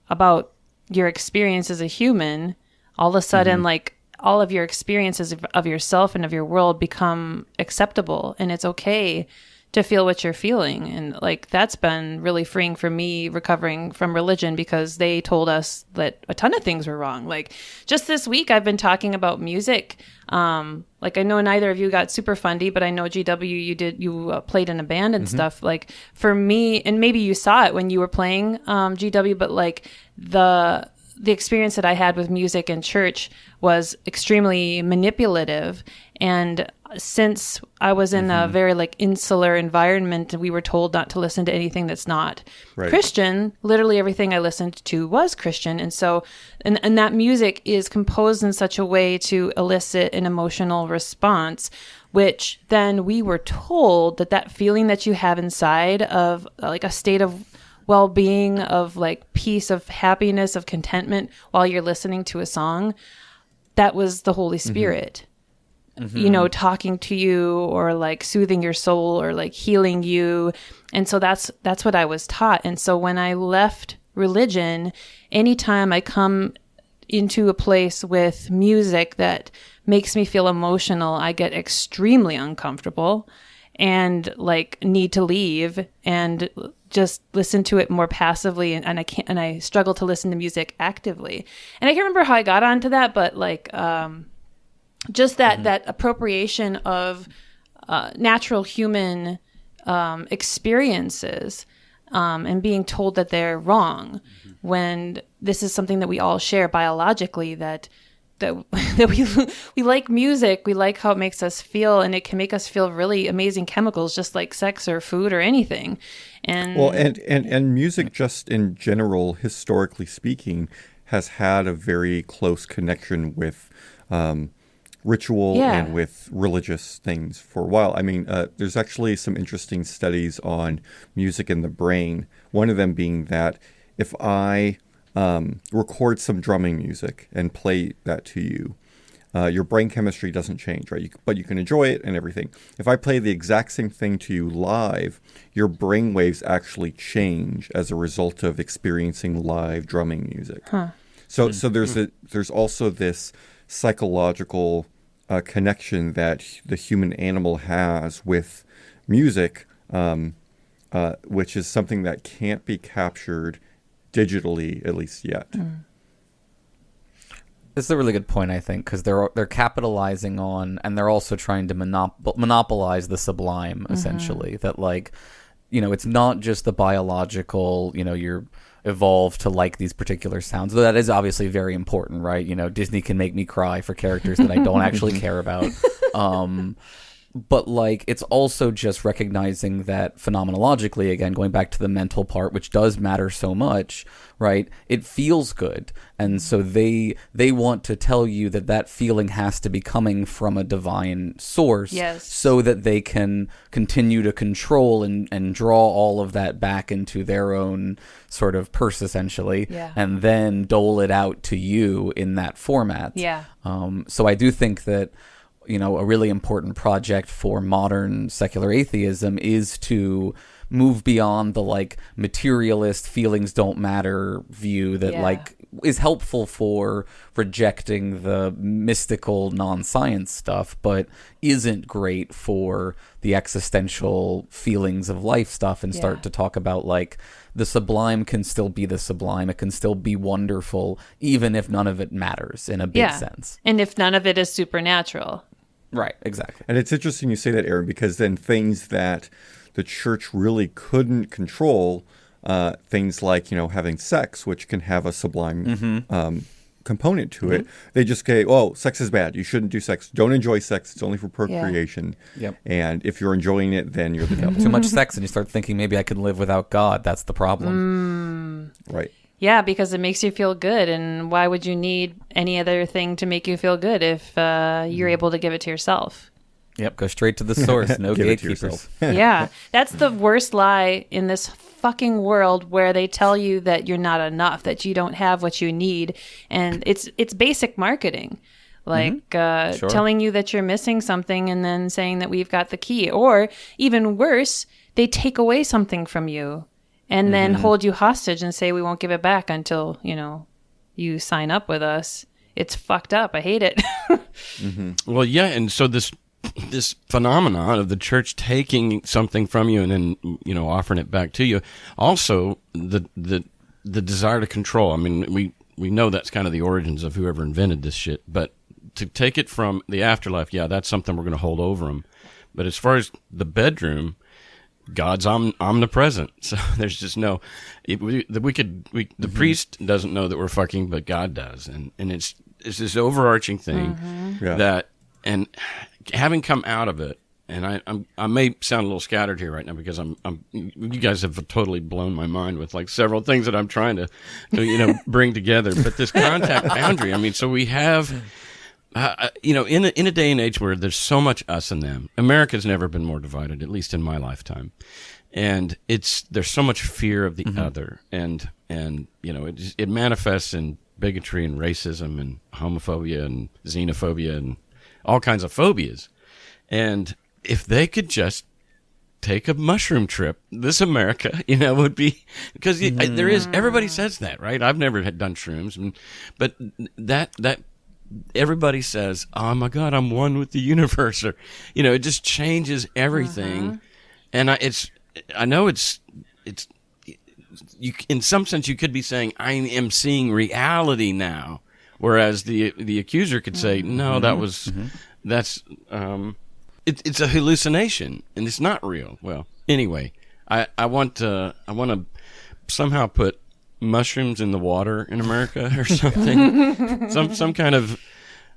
about your experience as a human. All of a sudden, like, all of your experiences of yourself and of your world become acceptable, and it's okay to feel what you're feeling. And like, that's been really freeing for me recovering from religion, because they told us that a ton of things were wrong. Like just this week, I've been talking about music. Like I know neither of you got super fundy, but I know GW, you played in a band and stuff. Like for me, and maybe you saw it when you were playing GW, but like the experience that I had with music in church was extremely manipulative. And since I was in a very like insular environment, we were told not to listen to anything that's not Christian. Literally everything I listened to was Christian. And so, and that music is composed in such a way to elicit an emotional response, which then we were told that feeling that you have inside of like a state of well-being, of like peace, of happiness, of contentment while you're listening to a song, that was the Holy Spirit, talking to you, or like soothing your soul, or like healing you. And so that's what I was taught. And so when I left religion, anytime I come into a place with music that makes me feel emotional, I get extremely uncomfortable and like need to leave and just listen to it more passively, and I struggle to listen to music actively. And I can't remember how I got onto that, but like just that appropriation of natural human experiences and being told that they're wrong, when this is something that we all share biologically, that we like music, we like how it makes us feel, and it can make us feel really amazing chemicals, just like sex or food or anything. And music, just in general, historically speaking, has had a very close connection with ritual and with religious things for a while. I mean, there's actually some interesting studies on music in the brain. One of them being that if I record some drumming music and play that to you, your brain chemistry doesn't change, right? But you can enjoy it and everything. If I play the exact same thing to you live, your brain waves actually change as a result of experiencing live drumming music. So there's also this psychological connection that the human animal has with music, which is something that can't be captured digitally, at least yet. This is a really good point, I think, because they're capitalizing on, and they're also trying to monopolize the sublime, essentially. That, like, it's not just the biological, you're evolved to like these particular sounds. Though that is obviously very important, right? Disney can make me cry for characters that I don't actually care about. But, like, it's also just recognizing that phenomenologically, again, going back to the mental part, which does matter so much, right? It feels good. And so they want to tell you that that feeling has to be coming from a divine source, so that they can continue to control and draw all of that back into their own sort of purse, essentially, and then dole it out to you in that format. So I do think that, you know, a really important project for modern secular atheism is to move beyond the, like, materialist feelings don't matter view that like is helpful for rejecting the mystical non-science stuff, but isn't great for the existential feelings of life stuff, and start to talk about, like, the sublime can still be the sublime. It can still be wonderful, even if none of it matters in a big sense. And if none of it is supernatural. Right, exactly. And it's interesting you say that, Aaron, because then things that the church really couldn't control, things like, you know, having sex, which can have a sublime component to it, they just say, oh, sex is bad. You shouldn't do sex. Don't enjoy sex. It's only for procreation. And if you're enjoying it, then you're the devil. Too much sex, and you start thinking maybe I could live without God. That's the problem. Right. Yeah, because it makes you feel good. And why would you need any other thing to make you feel good if you're able to give it to yourself? Yep, go straight to the source. No gatekeepers. Yeah, that's the worst lie in this fucking world, where they tell you that you're not enough, that you don't have what you need. And it's basic marketing. Like telling you that you're missing something and then saying that we've got the key. Or even worse, they take away something from you and then hold you hostage and say we won't give it back until, you know, you sign up with us. It's fucked up. I hate it. Well, yeah, and so this phenomenon of the church taking something from you and then, you know, offering it back to you. Also, the desire to control. I mean, we know that's kind of the origins of whoever invented this shit. But to take it from the afterlife, that's something we're going to hold over them. But as far as the bedroom, God's omnipresent, so there's just no. The priest doesn't know that we're fucking, but God does, and it's this overarching thing that, and having come out of it, and I may sound a little scattered here right now because you guys have totally blown my mind with like several things that I'm trying to bring together, but this contact boundary. I mean, so we have. In a day and age where there's so much us and them, America's never been more divided, at least in my lifetime. And there's so much fear of the other, and it manifests in bigotry and racism and homophobia and xenophobia and all kinds of phobias. And if they could just take a mushroom trip, this America, would be, because there is, everybody says that, right? I've never done shrooms, but that everybody says, oh my God, I'm one with the universe, or, it just changes everything. And I know it's you, in some sense you could be saying, I am seeing reality now. Whereas the accuser could say, no, that's it's a hallucination and it's not real. Well, anyway, I want to somehow put mushrooms in the water in America or something, some kind of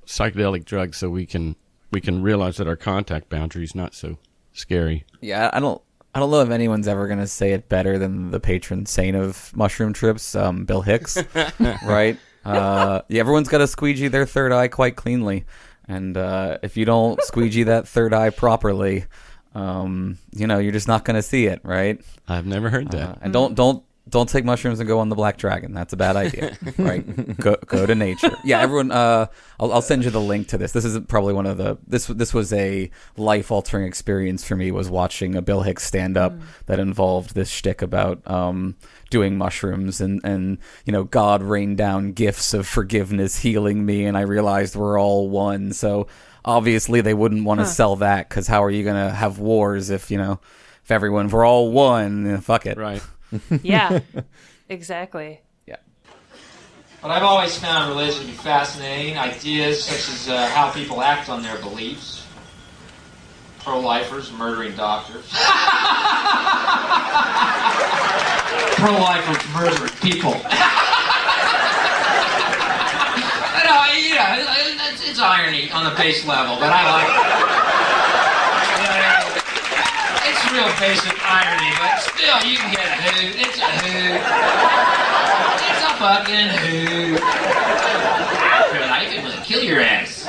psychedelic drug, so we can realize that our contact boundary is not so scary. Yeah, I don't know if anyone's ever going to say it better than the patron saint of mushroom trips, Bill Hicks, right? Everyone's got to squeegee their third eye quite cleanly, and if you don't squeegee that third eye properly, you're just not going to see it, right? I've never heard that. And don't take mushrooms and go on the Black Dragon. That's a bad idea, right? Go to nature. Yeah, everyone. I'll send you the link to this. This is probably one of the. This was a life altering experience for me. Was watching a Bill Hicks stand up that involved this shtick about doing mushrooms and God rained down gifts of forgiveness, healing me, and I realized we're all one. So obviously they wouldn't want to sell that, because how are you going to have wars if we're all one? Fuck it, right? Yeah, exactly. Yeah. But I've always found religion to be fascinating. Ideas such as how people act on their beliefs. Pro-lifers murdering doctors. Pro-lifers murdering people. It's irony on the base level, but I like it. real basic irony, but still, you can get a hoot. It's a hoot. It's a fucking hoot. I can really kill your ass.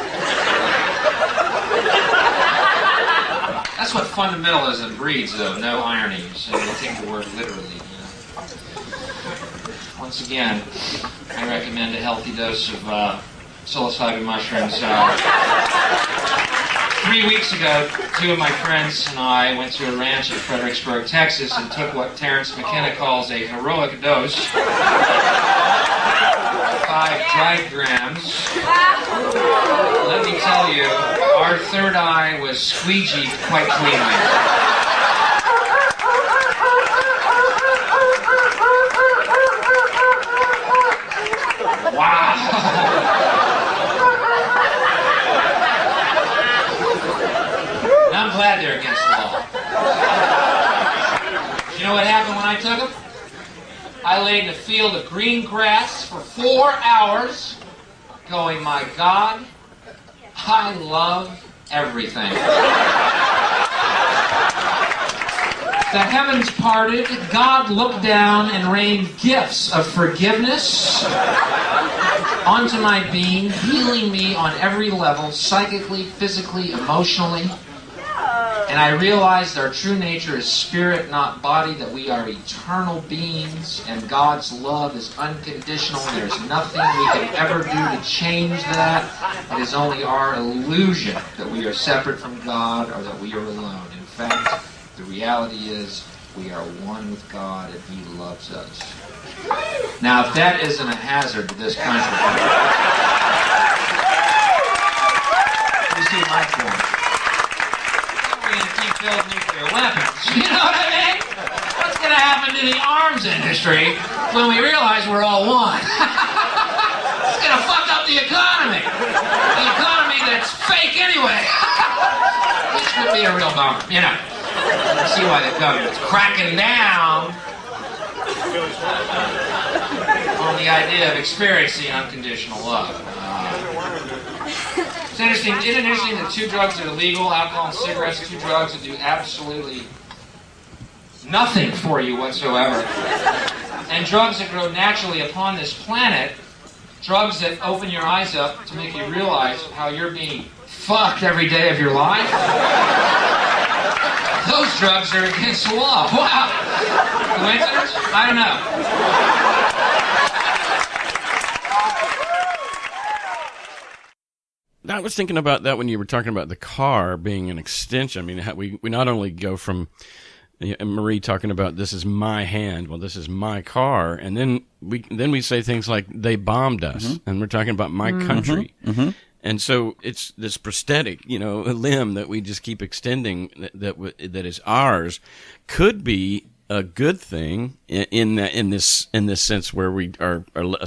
That's what fundamentalism breeds, though. No irony. So you take the word literally. You know? Once again, I recommend a healthy dose of psilocybin mushrooms. 3 weeks ago, 2 of my friends and I went to a ranch in Fredericksburg, Texas, and took what Terrence McKenna calls a heroic dose. 5 dried grams. Let me tell you, our third eye was squeegeed quite cleanly. Wow! I'm glad they're against the law. You know what happened when I took them? I laid in a field of green grass for 4 hours, going, my God, I love everything. The heavens parted, God looked down and rained gifts of forgiveness onto my being, healing me on every level, psychically, physically, emotionally. And I realized our true nature is spirit, not body, that we are eternal beings, and God's love is unconditional. There's nothing we can ever do to change that. It is only our illusion that we are separate from God or that we are alone. In fact, the reality is we are one with God and He loves us. Now, if that isn't a hazard to this country, you see my point. We're going to keep building nuclear weapons. You know what I mean? What's going to happen to the arms industry when we realize we're all one? It's going to fuck up the economy. The economy that's fake anyway. This would be a real bummer, you know. You see why the government's cracking down on the idea of experiencing unconditional love. It's interesting. Isn't it interesting that 2 drugs that are legal, alcohol and cigarettes, 2 drugs that do absolutely nothing for you whatsoever, and drugs that grow naturally upon this planet, drugs that open your eyes up to make you realize how you're being fucked every day of your life. Those drugs are against the law. Wow. Coincidence? I don't know. I was thinking about that when you were talking about the car being an extension. I mean, we not only go from Marie talking about this is my hand, well, this is my car, and then we say things like they bombed us, and we're talking about my country. And so it's this prosthetic, limb that we just keep extending that is ours could be a good thing in this sense where we are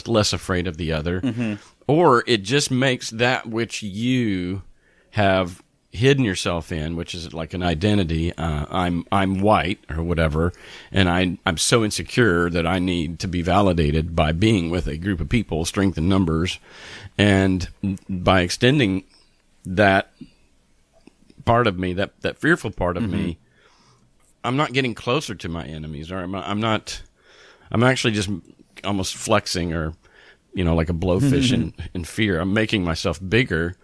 less afraid of the other, or it just makes that which you have hidden yourself in, which is like an identity. I'm white or whatever, and I'm so insecure that I need to be validated by being with a group of people, strength in numbers, and by extending that part of me, that fearful part of me, I'm not getting closer to my enemies, or I'm actually just almost flexing, or like a blowfish in fear. I'm making myself bigger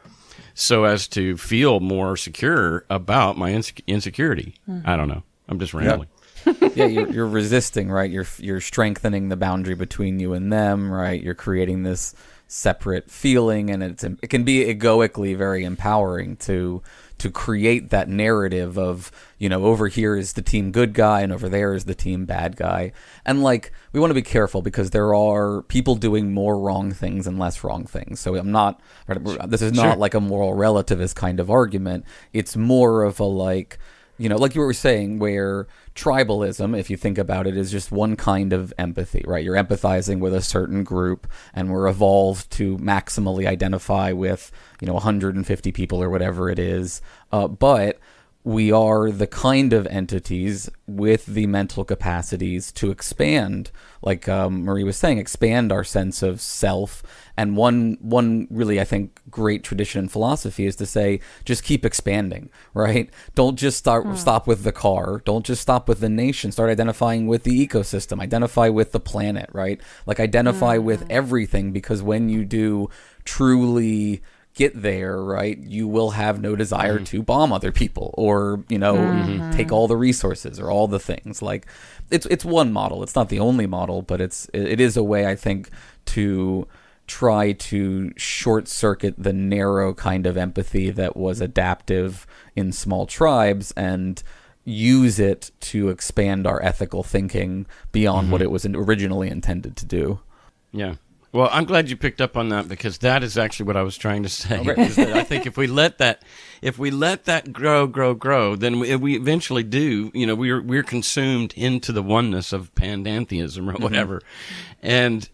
so as to feel more secure about my insecurity. I don't know. I'm just rambling. Yeah, you're resisting, right? You're strengthening the boundary between you and them, right? You're creating this separate feeling, and it can be egoically very empowering to create that narrative of, over here is the team good guy and over there is the team bad guy. And we want to be careful because there are people doing more wrong things and less wrong things. So this is not like a moral relativist kind of argument. It's more of a like you were saying, where tribalism, if you think about it, is just one kind of empathy, right? You're empathizing with a certain group, and we're evolved to maximally identify with, 150 people or whatever it is. But we are the kind of entities with the mental capacities to expand, like Marie was saying, expand our sense of self And one really, I think, great tradition in philosophy is to say, just keep expanding, right? Don't just stop with the car. Don't just stop with the nation. Start identifying with the ecosystem. Identify with the planet, right? Like identify with everything, because when you do truly get there, right, you will have no desire to bomb other people or, take all the resources or all the things. Like it's one model. It's not the only model, but it is a way, I think, to try to short circuit the narrow kind of empathy that was adaptive in small tribes and use it to expand our ethical thinking beyond what it was originally intended to do. Yeah. Well, I'm glad you picked up on that, because that is actually what I was trying to say. Is that I think if we let that grow, then we eventually do. We're consumed into the oneness of panentheism or whatever, and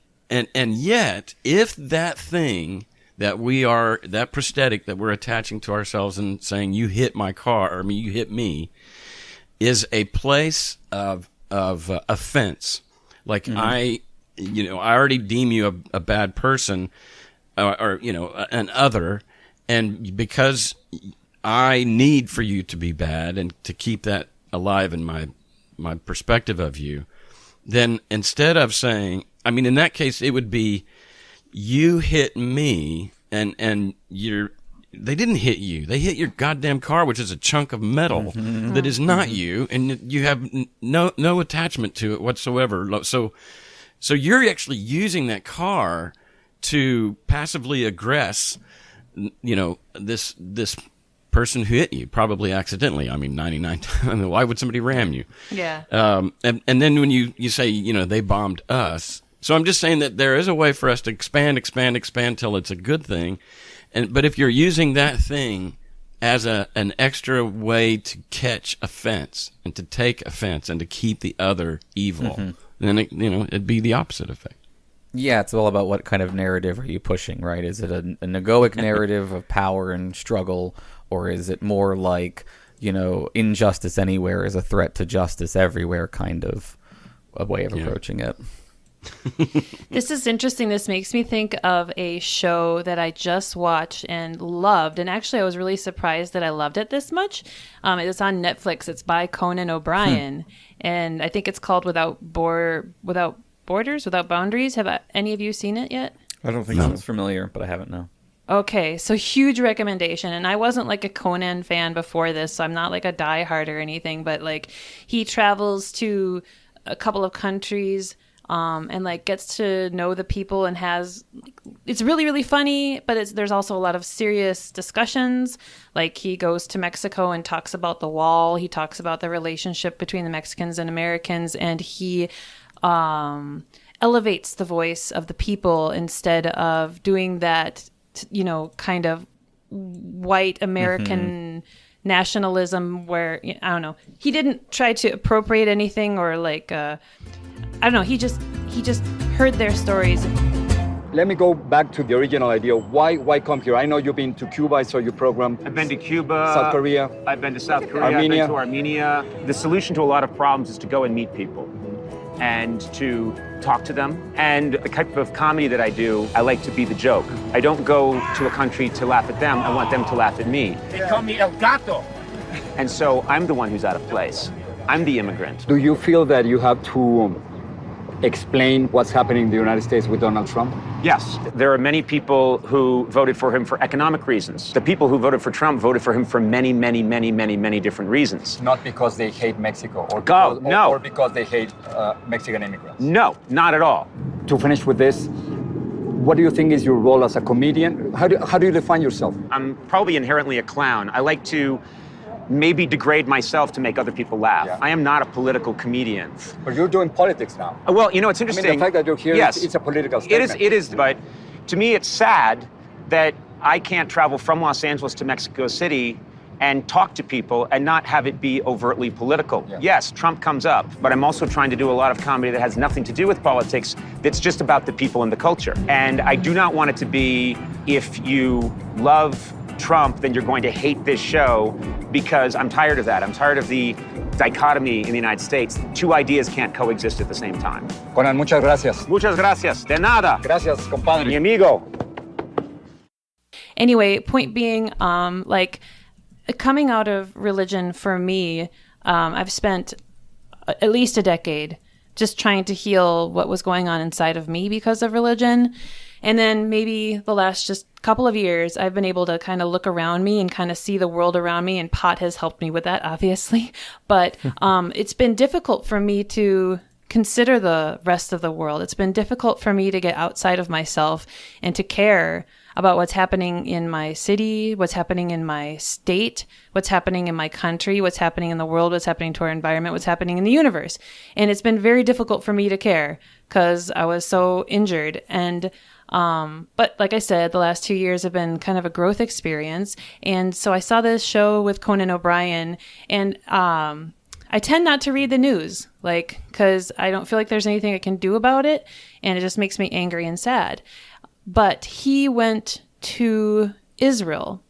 yet, if that thing that we are, that prosthetic that we're attaching to ourselves and saying you hit my car, or you hit me, is a place of offense, like I already deem you a bad person, or an other, and because I need for you to be bad and to keep that alive in my perspective of you, then instead of saying, in that case, it would be you hit me, and they didn't hit you. They hit your goddamn car, which is a chunk of metal that is not you, and you have no attachment to it whatsoever. So you're actually using that car to passively aggress, this person who hit you, probably accidentally. 99 times. Why would somebody ram you? Yeah. And then when you say, they bombed us. So I'm just saying that there is a way for us to expand till it's a good thing. But if you're using that thing as an extra way to catch offense and to take offense and to keep the other evil, then it'd be the opposite effect. Yeah, it's all about what kind of narrative are you pushing, right? Is it an egoic narrative of power and struggle, or is it more like, injustice anywhere is a threat to justice everywhere kind of a way of approaching it? This is interesting. This makes me think of a show that I just watched and loved. And actually, I was really surprised that I loved it this much. It's on Netflix. It's by Conan OBrien. And I think it's called Without Borders, Without Boundaries. Have any of you seen it yet? I don't think so. Sounds familiar, but I haven't, no. Okay, so huge recommendation. And I wasn't like a Conan fan before this, so I'm not like a diehard or anything. But like he travels to a couple of countries and like gets to know the people and it's really, really funny, but there's also a lot of serious discussions. Like he goes to Mexico and talks about the wall. He talks about the relationship between the Mexicans and Americans, and he elevates the voice of the people instead of doing that, kind of white American nationalism where, I don't know, he didn't try to appropriate anything or like, I don't know, he just heard their stories. Let me go back to the original idea. Why come here? I know you've been to Cuba, I saw your program. I've been to Cuba. South Korea. I've been to South Korea. Armenia. I've been to Armenia. The solution to a lot of problems is to go and meet people and to talk to them. And the type of comedy that I do, I like to be the joke. I don't go to a country to laugh at them. I want them to laugh at me. They call me El Gato. And so I'm the one who's out of place. I'm the immigrant. Do you feel that you have to explain what's happening in the United States with Donald Trump? Yes, there are many people who voted for him for economic reasons. The people who voted for Trump voted for him for many, many, many, many, many different reasons. Not because they hate Mexico or because they hate Mexican immigrants. No, not at all. To finish with this, what do you think is your role as a comedian? How do you define yourself? I'm probably inherently a clown. I like to maybe degrade myself to make other people laugh. Yeah. I am not a political comedian. But you're doing politics now. Well, it's interesting. I mean, the fact that you're here, yes, it's a political statement. It is, but to me it's sad that I can't travel from Los Angeles to Mexico City and talk to people and not have it be overtly political. Yeah. Yes, Trump comes up, but I'm also trying to do a lot of comedy that has nothing to do with politics, that's just about the people and the culture. And I do not want it to be, if you love Trump, then you're going to hate this show, because I'm tired of that. I'm tired of the dichotomy in the United States. Two ideas can't coexist at the same time. Conan, muchas gracias. Muchas gracias. De nada. Gracias, compadre. Mi amigo. Anyway, point being, like, coming out of religion for me, I've spent at least a decade just trying to heal what was going on inside of me because of religion. And then maybe the last just couple of years, I've been able to kind of look around me and kind of see the world around me, and pot has helped me with that, obviously. But it's been difficult for me to consider the rest of the world. It's been difficult for me to get outside of myself and to care about what's happening in my city, what's happening in my state, what's happening in my country, what's happening in the world, what's happening to our environment, what's happening in the universe. And it's been very difficult for me to care because I was so injured. And but like I said, the last 2 years have been kind of a growth experience. And so I saw this show with Conan OBrien, and I tend not to read the news, like, because I don't feel like there's anything I can do about it, and it just makes me angry and sad. But he went to Israel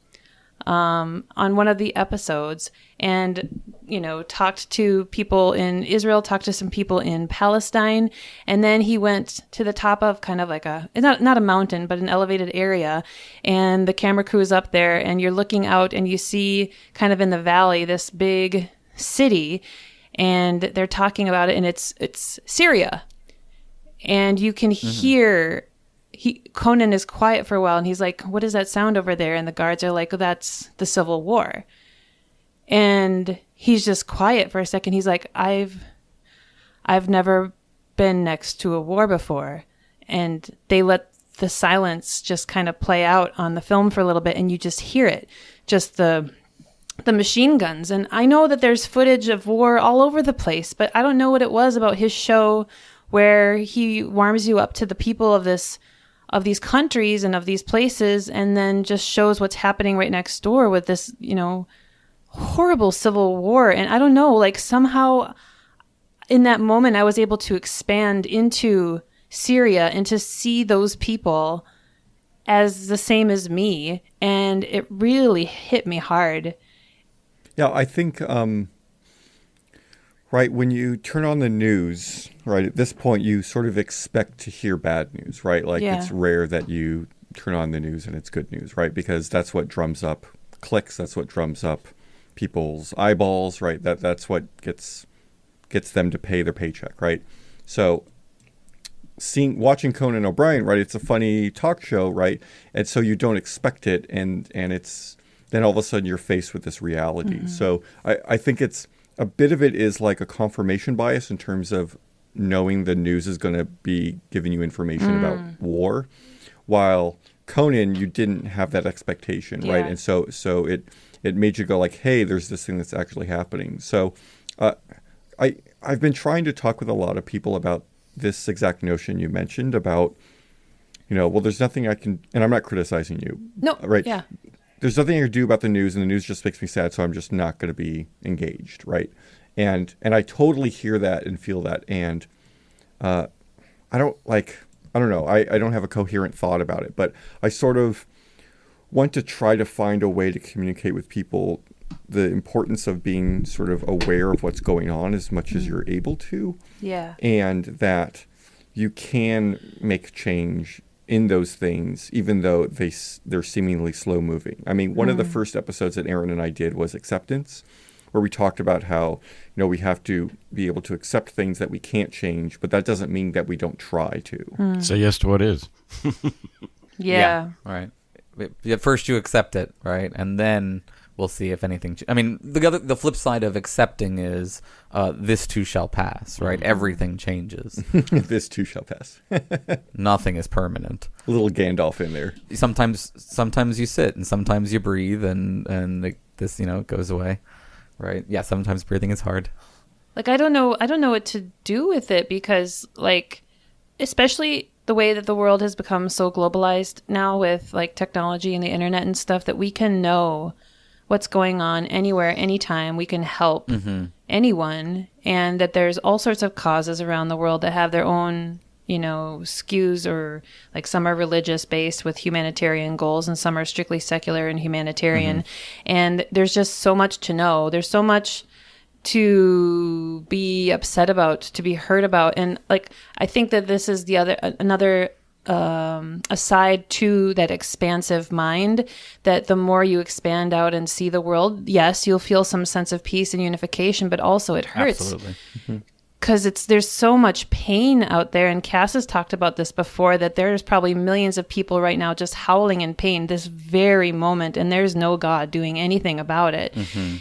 on one of the episodes and, you know, talked to people in Israel, talked to some people in Palestine. And then he went to the top of kind of like it's not a mountain, but an elevated area. And the camera crew is up there, and you're looking out and you see kind of in the valley this big city, and they're talking about it, and it's Syria. And you can hear Conan is quiet for a while, and he's like, "What is that sound over there?" And the guards are like, "Oh, that's the Civil War." And he's just quiet for a second. He's like, I've never been next to a war before. And they let the silence just kind of play out on the film for a little bit, and you just hear it, just the machine guns. And I know that there's footage of war all over the place, but I don't know what it was about his show where he warms you up to the people of these countries and of these places, and then just shows what's happening right next door with this, you know, horrible civil war. And I don't know, like, somehow in that moment I was able to expand into Syria and to see those people as the same as me, and it really hit me hard. Yeah, I think, right, when you turn on the news, right, at this point you sort of expect to hear bad news, right? Like, It's rare that you turn on the news and it's good news, right? Because that's what drums up clicks, that's what drums up people's eyeballs, right? That's what gets them to pay their paycheck, right? So watching Conan OBrien, right, it's a funny talk show, right? And so you don't expect it, and it's then all of a sudden you're faced with this reality. Mm-hmm. So I think it's a bit of it is like a confirmation bias in terms of knowing the news is going to be giving you information about war, while Conan, you didn't have that expectation, right? And so it made you go like, hey, there's this thing that's actually happening. So I've been trying to talk with a lot of people about this exact notion you mentioned about, you know, well, there's nothing I can, and I'm not criticizing you. No, right? Yeah. There's nothing I can do about the news, and the news just makes me sad, so I'm just not going to be engaged, right? And I totally hear that and feel that, and I don't know, I don't have a coherent thought about it, but I sort of want to try to find a way to communicate with people the importance of being sort of aware of what's going on as much as you're able to. Yeah. And that you can make change in those things, even though they're seemingly slow moving. I mean, one of the first episodes that Aaron and I did was acceptance, where we talked about how, you know, we have to be able to accept things that we can't change, but that doesn't mean that we don't try to. Say yes to what is. Yeah. Right. At first you accept it, right? And then we'll see if anything... I mean, the flip side of accepting is this too shall pass, right? Everything changes. This too shall pass. Nothing is permanent. A little Gandalf in there. Sometimes you sit, and sometimes you breathe, and this, you know, it goes away, right? Yeah, sometimes breathing is hard. Like, I don't know what to do with it, because, like, especially the way that the world has become so globalized now with, like, technology and the internet and stuff, that we can know what's going on anywhere, anytime. We can help anyone, and that there's all sorts of causes around the world that have their own, you know, skews, or like some are religious based with humanitarian goals, and some are strictly secular and humanitarian. And there's just so much to know. There's so much to be upset about, to be hurt about. And like, I think that this is another aside to that expansive mind, that the more you expand out and see the world, yes, you'll feel some sense of peace and unification, but also it hurts. Absolutely. Because there's so much pain out there, and Cass has talked about this before, that there's probably millions of people right now just howling in pain this very moment, and there's no God doing anything about it.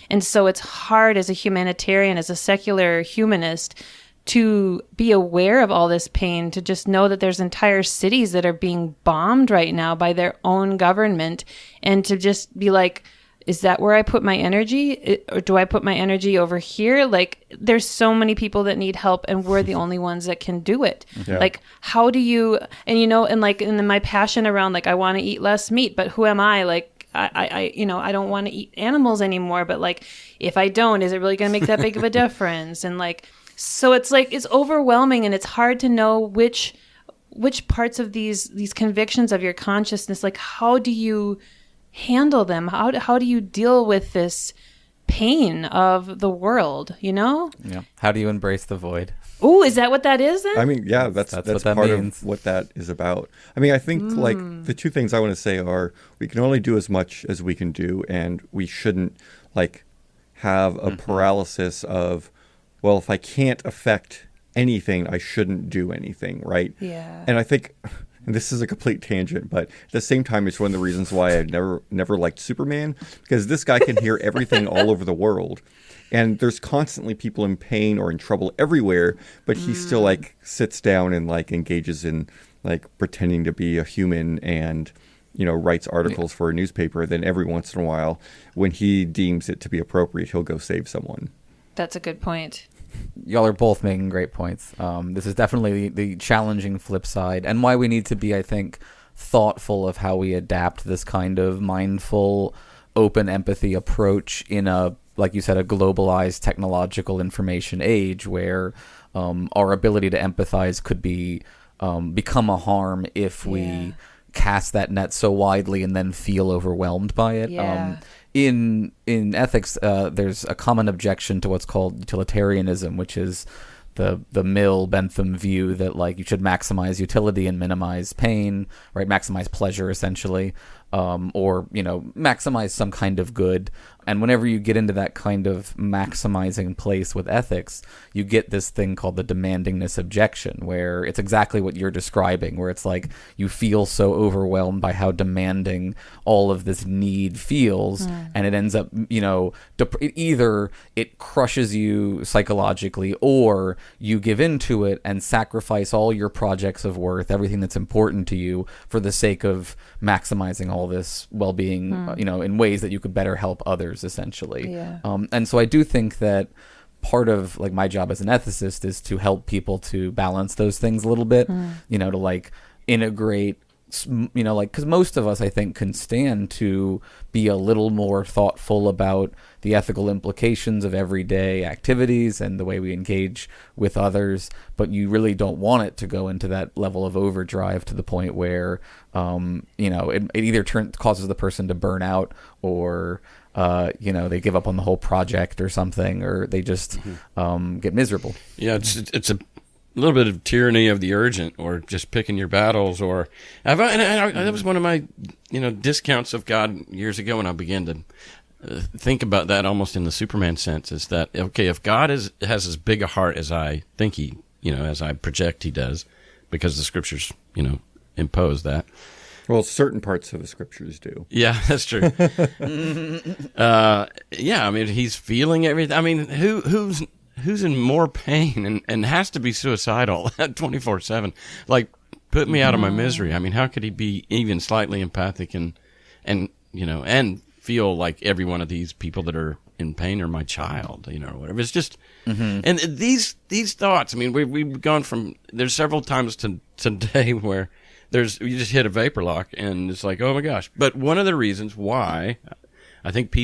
And so it's hard as a humanitarian, as a secular humanist, to be aware of all this pain, to just know that there's entire cities that are being bombed right now by their own government, and to just be like, is that where I put my energy? Or do I put my energy over here? Like, there's so many people that need help, and we're the only ones that can do it. Yeah. Like, how do you, and then my passion around, like, I want to eat less meat, but who am I? Like, I don't want to eat animals anymore, but like, if I don't, is it really going to make that big of a difference? And like, so it's like, it's overwhelming, and it's hard to know which parts of these convictions of your consciousness, like, how do you handle them? How do you deal with this pain of the world, Yeah. How do you embrace the void? Oh, is that what that is then? I mean, yeah, that's what that part means. of what that is about. I mean, I think like the two things I want to say are, we can only do as much as we can do, and we shouldn't like have a paralysis of, well, if I can't affect anything, I shouldn't do anything, right? Yeah. And I think, and this is a complete tangent, but at the same time, it's one of the reasons why I've never liked Superman, because this guy can hear everything all over the world. And there's constantly people in pain or in trouble everywhere, but he still like sits down and like engages in like pretending to be a human and, writes articles for a newspaper. Then every once in a while, when he deems it to be appropriate, he'll go save someone. That's a good point. Y'all are both making great points. This is definitely the challenging flip side, and why we need to be, I think, thoughtful of how we adapt this kind of mindful, open empathy approach in a, like you said, a globalized technological information age where our ability to empathize could be become a harm if we cast that net so widely and then feel overwhelmed by it. Yeah. In ethics, there's a common objection to what's called utilitarianism, which is the Mill Bentham view that like you should maximize utility and minimize pain, right? Maximize pleasure essentially, or maximize some kind of good. And whenever you get into that kind of maximizing place with ethics, you get this thing called the demandingness objection, where it's exactly what you're describing, where it's like you feel so overwhelmed by how demanding all of this need feels, and it ends up, either it crushes you psychologically, or you give into it and sacrifice all your projects of worth, everything that's important to you, for the sake of maximizing all this well-being, in ways that you could better help others, essentially. Yeah. And so I do think that part of like my job as an ethicist is to help people to balance those things a little bit, to like integrate, because most of us, I think, can stand to be a little more thoughtful about the ethical implications of everyday activities and the way we engage with others, but you really don't want it to go into that level of overdrive to the point where, it either causes the person to burn out, or they give up on the whole project or something, or they just get miserable. Yeah, it's a little bit of tyranny of the urgent, or just picking your battles. Or that was one of my discounts of God years ago when I began to think about that almost in the Superman sense. Is that okay? If God has as big a heart as I think he, as I project he does, because the scriptures impose that. Well, certain parts of the scriptures do. Yeah, that's true. I mean, he's feeling everything. I mean, who's in more pain and has to be suicidal 24/7? Like, put me out of my misery. I mean, how could he be even slightly empathic and feel like every one of these people that are in pain are my child, or whatever? It's just, and these thoughts. I mean, we've gone from, there's several times today where you just hit a vapor lock and it's like, oh my gosh. But one of the reasons why I think we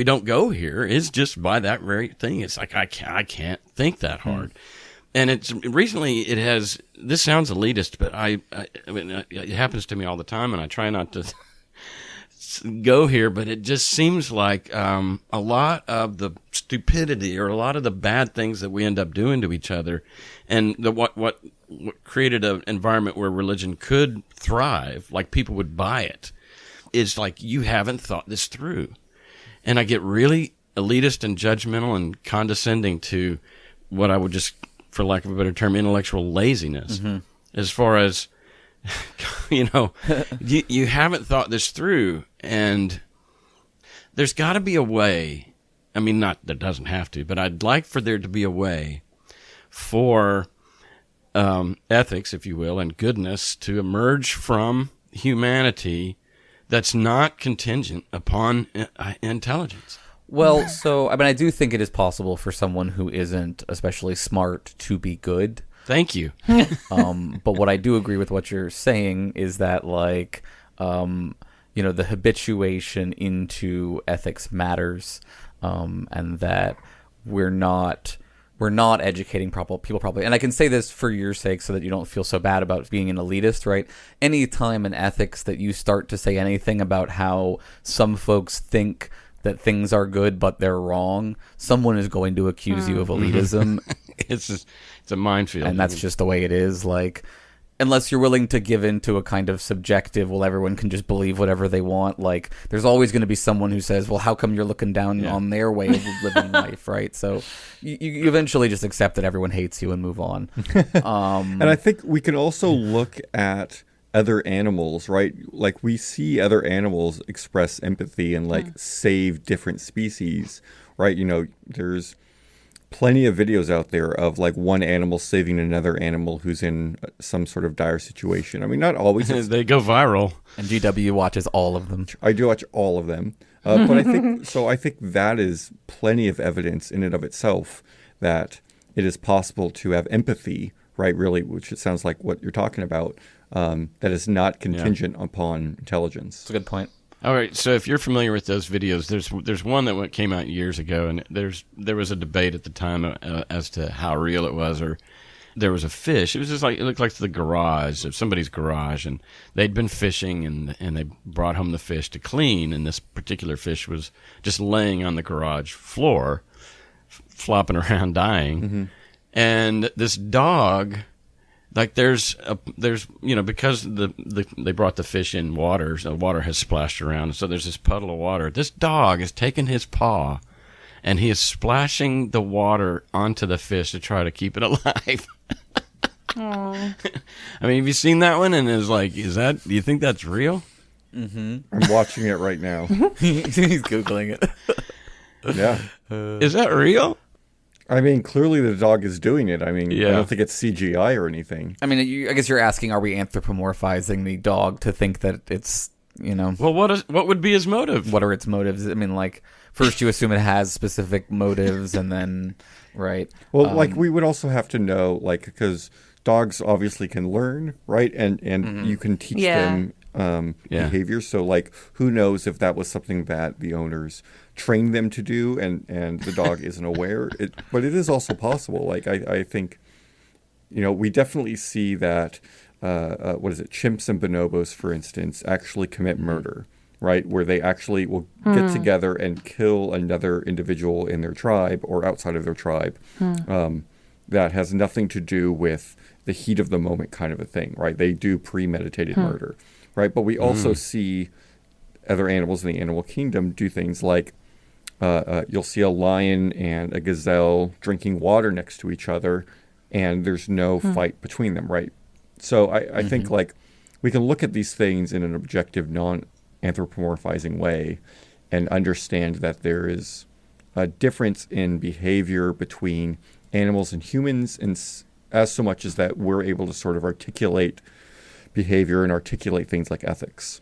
don't go here is just by that very thing. It's like, I can't think that hard. And this sounds elitist, but I mean, it happens to me all the time, and I try not to go here, but it just seems like a lot of the stupidity or a lot of the bad things that we end up doing to each other, and what created an environment where religion could thrive, like people would buy it, is like, you haven't thought this through. And I get really elitist and judgmental and condescending to what I would just, for lack of a better term, intellectual laziness. As far as, you haven't thought this through, and there's got to be a way. I mean, not there doesn't have to, but I'd like for there to be a way for ethics, if you will, and goodness to emerge from humanity that's not contingent upon intelligence. Well, so, I mean, I do think it is possible for someone who isn't especially smart to be good. Thank you. But what I do agree with what you're saying is that, like, the habituation into ethics matters, and that we're not educating people properly. And I can say this for your sake so that you don't feel so bad about being an elitist, right? Any time in ethics that you start to say anything about how some folks think that things are good but they're wrong, someone is going to accuse you of elitism. It's a minefield. And that's just the way it is. Like, unless you're willing to give into a kind of subjective, well, everyone can just believe whatever they want, like, there's always going to be someone who says, well, how come you're looking down on their way of living life, right? So you eventually just accept that everyone hates you and move on. And I think we can also look at other animals, right? Like, we see other animals express empathy and, like, save different species, right? There's plenty of videos out there of, like, one animal saving another animal who's in some sort of dire situation. I mean, not always. They go viral. And GW watches all of them. I do watch all of them. But I think that is plenty of evidence in and of itself that it is possible to have empathy, right? Really, which it sounds like what you're talking about, that is not contingent upon intelligence. That's a good point. All right, so if you're familiar with those videos, there's one that came out years ago, and there was a debate at the time as to how real it was. Or there was a fish. It was just like, it looked like the garage of somebody's garage, and they'd been fishing, and they brought home the fish to clean, and this particular fish was just laying on the garage floor, flopping around, dying, and this dog. Like, there's because they brought the fish in water, so water has splashed around, so there's this puddle of water. This dog has taken his paw, and he is splashing the water onto the fish to try to keep it alive. I mean, have you seen that one? And it's like, do you think that's real? I'm watching it right now. He's Googling it. Yeah. Is that real? I mean, clearly the dog is doing it. I mean, Yeah. I don't think it's CGI or anything. I mean, I guess you're asking, are we anthropomorphizing the dog to think that it's, Well, what would be his motive? What are its motives? I mean, like, first you assume it has specific motives, and then, right? Well, like, we would also have to know, like, because dogs obviously can learn, right? And you can teach them behavior. So, like, who knows if that was something that the owners trained them to do, and the dog isn't aware. But it is also possible. Like, I think, we definitely see that, chimps and bonobos, for instance, actually commit murder, right? Where they actually will get together and kill another individual in their tribe or outside of their tribe. That has nothing to do with the heat of the moment kind of a thing, right? They do premeditated murder, right? But we also see other animals in the animal kingdom do things like you'll see a lion and a gazelle drinking water next to each other, and there's no fight between them, right? So I think, like, we can look at these things in an objective, non-anthropomorphizing way and understand that there is a difference in behavior between animals and humans, and as so much as that we're able to sort of articulate behavior and articulate things like ethics.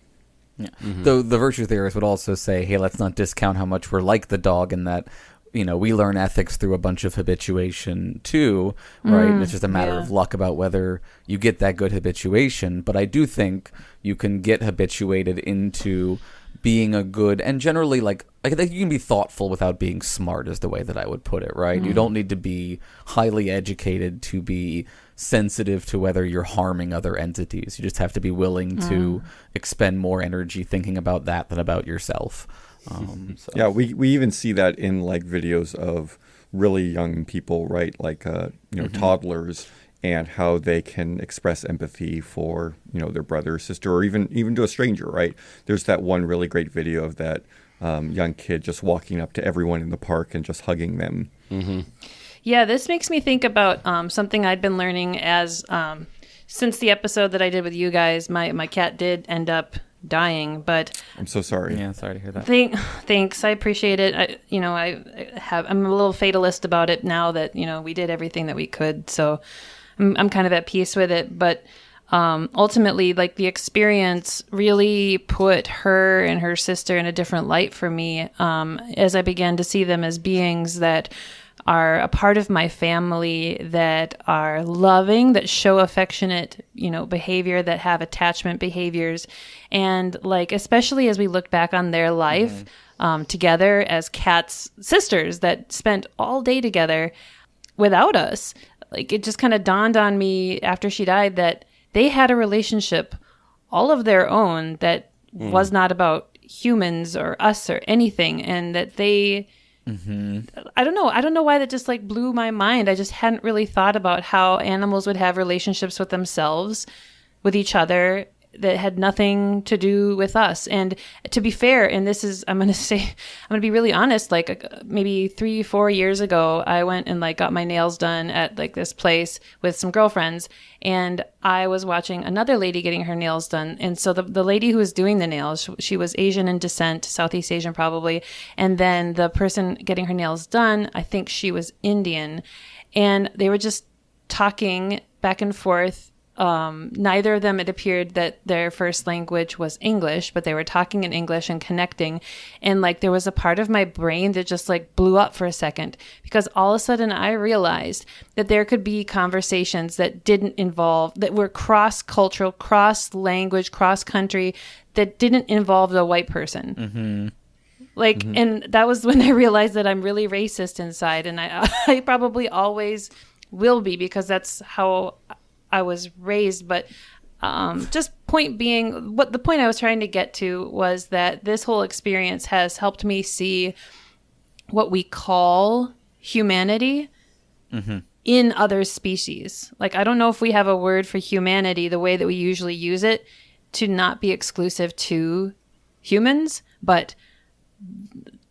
Yeah. Though the virtue theorists would also say, hey, let's not discount how much we're like the dog, and that, we learn ethics through a bunch of habituation too, right? And it's just a matter of luck about whether you get that good habituation. But I do think you can get habituated into being a good, and generally like I think you can be thoughtful without being smart is the way that I would put it, right? You don't need to be highly educated to be sensitive to whether you're harming other entities. You just have to be willing to expend more energy thinking about that than about yourself. So. Yeah, we even see that in like videos of really young people, right? Like toddlers, and how they can express empathy for their brother or sister, or even to a stranger, right? There's that one really great video of that young kid just walking up to everyone in the park and just hugging them. Yeah, this makes me think about something I'd been learning as since the episode that I did with you guys. My cat did end up dying, but I'm so sorry. Yeah, sorry to hear that. Thanks, I appreciate it. I'm a little fatalist about it now that we did everything that we could, so I'm kind of at peace with it. But ultimately, like, the experience really put her and her sister in a different light for me, as I began to see them as beings that are a part of my family, that are loving, that show affectionate, behavior, that have attachment behaviors. And like, especially as we look back on their life together as Kat's sisters that spent all day together without us, like, it just kind of dawned on me after she died that they had a relationship all of their own that was not about humans or us or anything. And that they... I don't know why that just like blew my mind. I just hadn't really thought about how animals would have relationships with themselves, with each other, that had nothing to do with us. And to be fair, and this is, I'm going to be really honest, like maybe 3-4 years ago, I went and like got my nails done at like this place with some girlfriends, and I was watching another lady getting her nails done. And so the lady who was doing the nails, she was Asian in descent, Southeast Asian probably. And then the person getting her nails done, I think she was Indian. And they were just talking back and forth. Neither of them, it appeared that their first language was English, but they were talking in English and connecting. And like, there was a part of my brain that just like blew up for a second, because all of a sudden I realized that there could be conversations that that were cross-cultural, cross-language, cross-country, that didn't involve the white person. And that was when I realized that I'm really racist inside. And I probably always will be, because that's how I was raised. But just point being, what the point I was trying to get to was that this whole experience has helped me see what we call humanity in other species. Like, I don't know if we have a word for humanity the way that we usually use it, to not be exclusive to humans, but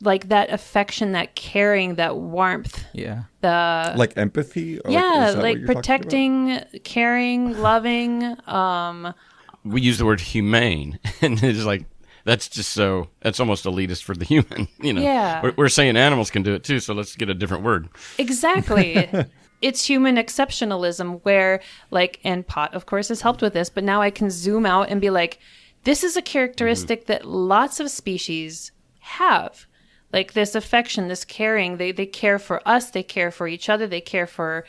like that affection, that caring, that warmth. Yeah. Like empathy? Or like protecting, caring, loving. We use the word humane, and it's like, that's almost elitist for the human. Yeah. We're saying animals can do it too, so let's get a different word. Exactly. It's human exceptionalism, where like, and Pot, of course, has helped with this, but now I can zoom out and be like, this is a characteristic that lots of species have. Like, this affection, this caring, they care for us, they care for each other, they care for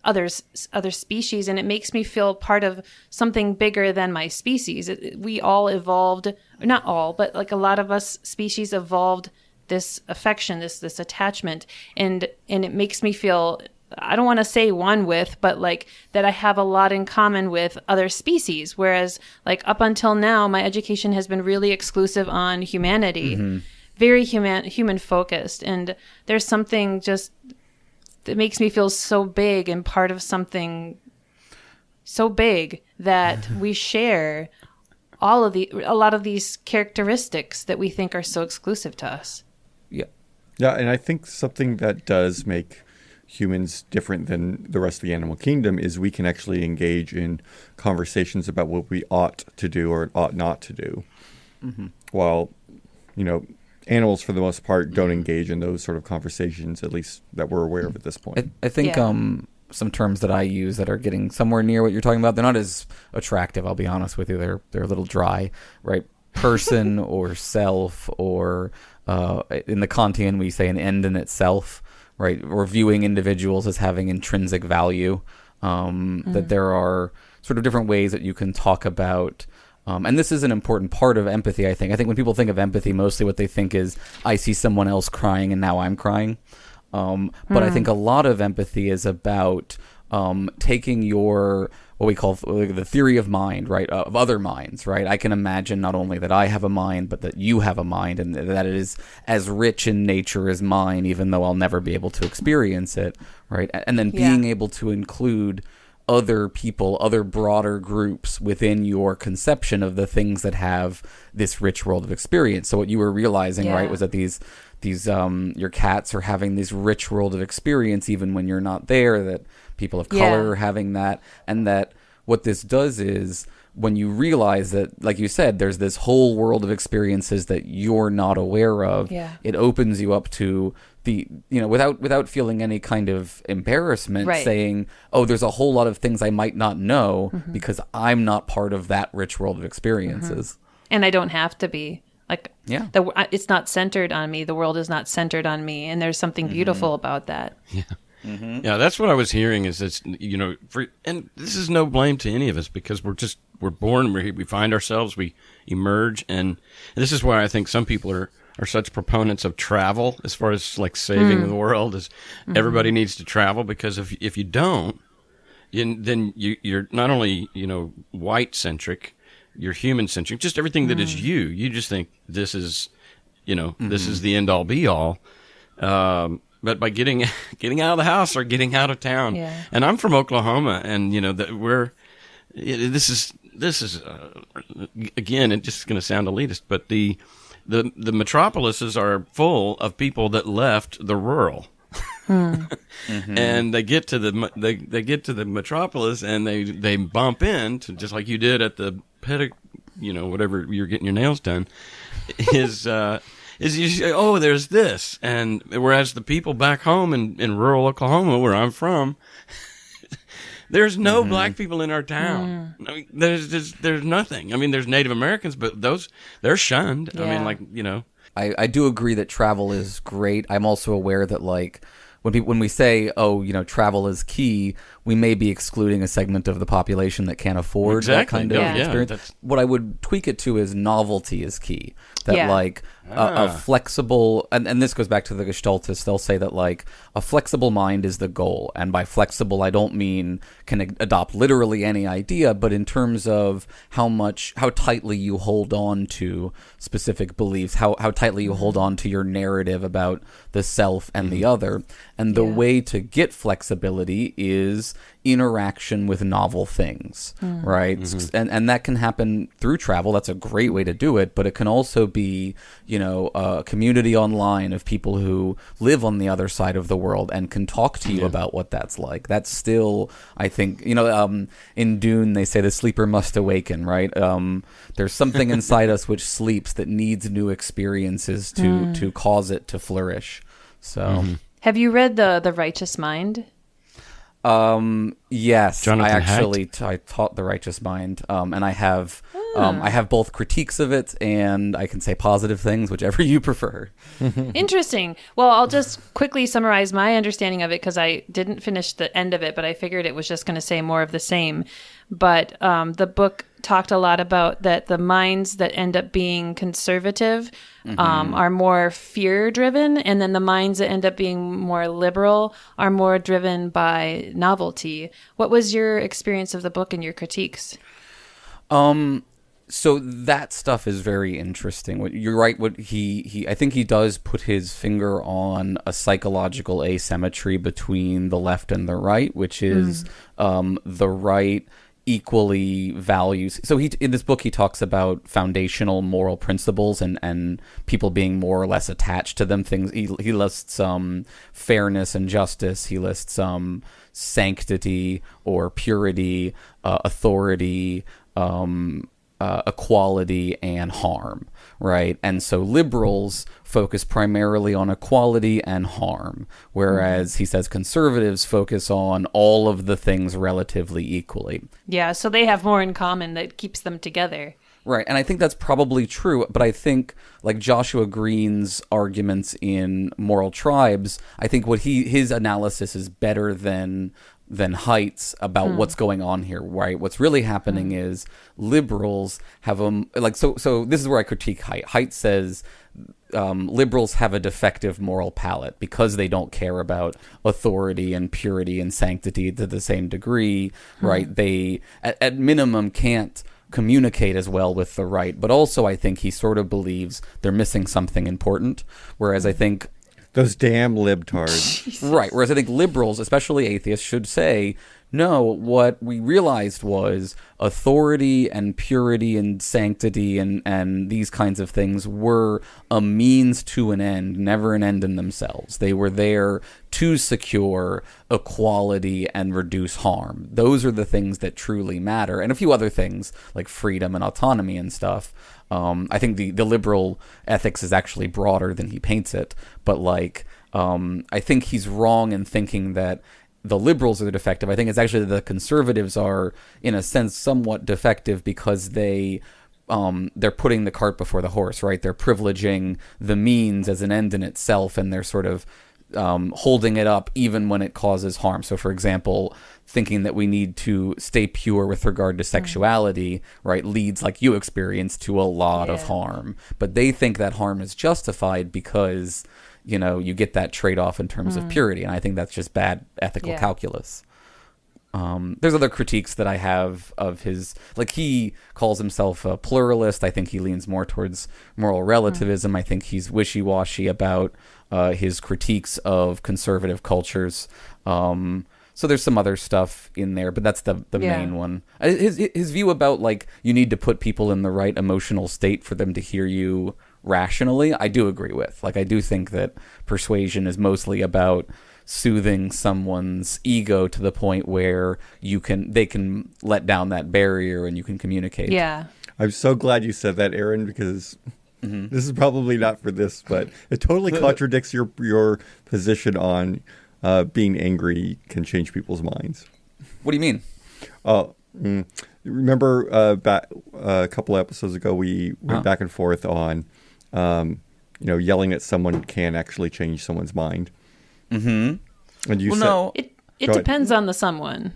other species, and it makes me feel part of something bigger than my species. We all evolved, not all, but like a lot of us species evolved this affection, this attachment, and it makes me feel, I don't want to say one with, but like that I have a lot in common with other species, whereas like up until now, my education has been really exclusive on humanity. Very human focused, and there's something just that makes me feel so big and part of something so big that we share a lot of these characteristics that we think are so exclusive to us. Yeah, and I think something that does make humans different than the rest of the animal kingdom is we can actually engage in conversations about what we ought to do or ought not to do. While, animals, for the most part, don't engage in those sort of conversations, at least that we're aware of at this point. I think some terms that I use that are getting somewhere near what you're talking about, they're not as attractive, I'll be honest with you. They're a little dry, right? Person or self, or in the Kantian, we say an end in itself, right? We're viewing individuals as having intrinsic value, that there are sort of different ways that you can talk about And this is an important part of empathy, I think. I think when people think of empathy, mostly what they think is, I see someone else crying and now I'm crying. But I think a lot of empathy is about taking your, what we call the theory of mind, right, of other minds, right? I can imagine not only that I have a mind, but that you have a mind, and that it is as rich in nature as mine, even though I'll never be able to experience it, right? And then being able to include other people, other broader groups within your conception of the things that have this rich world of experience. So what you were realizing, right, was that these your cats are having this rich world of experience even when you're not there, that people of color are having that, and that what this does is when you realize that, like you said, there's this whole world of experiences that you're not aware of, it opens you up to the, without feeling any kind of embarrassment, saying, oh, there's a whole lot of things I might not know because I'm not part of that rich world of experiences. And I don't have to be. Like, it's not centered on me. The world is not centered on me. And there's something beautiful about that. Yeah. Yeah, that's what I was hearing is that, and this is no blame to any of us because we're born, we find ourselves, we emerge. And this is why I think some people are such proponents of travel as far as like saving the world, is everybody needs to travel, because if you don't, then you're not only, white centric, you're human centric, just everything that is you just think this is, this is the end all be all. But by getting out of the house or getting out of town, and I'm from Oklahoma, and this is again, it's just going to sound elitist, but the metropolises are full of people that left the rural. And they get to the metropolis and they bump into, just like you did at the whatever you're getting your nails done, is you say, oh, there's this, and whereas the people back home in rural Oklahoma, where I'm from, there's no black people in our town. I mean, there's nothing. I mean, there's Native Americans, but they're shunned. I mean, I do agree that travel is great. I'm also aware that, like, when we say, travel is key, we may be excluding a segment of the population that can't afford that kind of experience. What I would tweak it to is novelty is key. That a flexible, and this goes back to the Gestaltists, they'll say that like a flexible mind is the goal. And by flexible, I don't mean can adopt literally any idea, but in terms of how tightly you hold on to specific beliefs, how tightly you hold on to your narrative about the self and the other. And the way to get flexibility is interaction with novel things, right? And that can happen through travel. That's a great way to do it, but it can also be, a community online of people who live on the other side of the world and can talk to you about what that's like. That's still, I think, in Dune, they say the sleeper must awaken, right? There's something inside us which sleeps that needs new experiences to cause it to flourish. So, have you read the Righteous Mind? Yes, Jonathan I actually I taught The Righteous Mind, and I have both critiques of it and I can say positive things, whichever you prefer. Interesting. Well, I'll just quickly summarize my understanding of it because I didn't finish the end of it, but I figured it was just going to say more of the same. But the book talked a lot about that the minds that end up being conservative are more fear-driven, and then the minds that end up being more liberal are more driven by novelty. What was your experience of the book and your critiques? So that stuff is very interesting. You're right. What I think he does put his finger on a psychological asymmetry between the left and the right, which is the right equally values. So in this book, he talks about foundational moral principles and people being more or less attached to them. Things he lists fairness and justice. He lists sanctity or purity, authority, equality, and harm, right? And so liberals focus primarily on equality and harm, whereas he says conservatives focus on all of the things relatively equally. Yeah, so they have more in common that keeps them together. Right, and I think that's probably true, but I think, like Joshua Green's arguments in Moral Tribes, I think his analysis is better than Haidt's about what's going on here, right? What's really happening is liberals have so this is where I critique Haidt. Haidt says liberals have a defective moral palate because they don't care about authority and purity and sanctity to the same degree, right? They, at minimum, can't communicate as well with the right, but also I think he sort of believes they're missing something important, whereas I think those damn libtards. Right, whereas I think liberals, especially atheists, should say, no, what we realized was authority and purity and sanctity and these kinds of things were a means to an end, never an end in themselves. They were there to secure equality and reduce harm. Those are the things that truly matter. And a few other things like freedom and autonomy and stuff. I think the liberal ethics is actually broader than he paints it. But I think he's wrong in thinking that the liberals are defective. I think it's actually the conservatives are, in a sense, somewhat defective because they're putting the cart before the horse, right? They're privileging the means as an end in itself, and they're sort of holding it up even when it causes harm. So, for example, thinking that we need to stay pure with regard to sexuality, right, leads, like you experienced, to a lot of harm. But they think that harm is justified because you get that trade-off in terms of purity, and I think that's just bad ethical calculus. There's other critiques that I have of his, he calls himself a pluralist. I think he leans more towards moral relativism. I think he's wishy-washy about his critiques of conservative cultures. So there's some other stuff in there, but that's the main one. His view about, you need to put people in the right emotional state for them to hear you rationally, I do agree with. I do think that persuasion is mostly about soothing someone's ego to the point where they can let down that barrier and you can communicate. Yeah. I'm so glad you said that, Aaron, because this is probably not for this, but it totally contradicts your position on being angry can change people's minds. What do you mean? Remember back a couple episodes ago, we went back and forth on, yelling at someone can actually change someone's mind. Mm-hmm. And you said, no, it depends on the someone.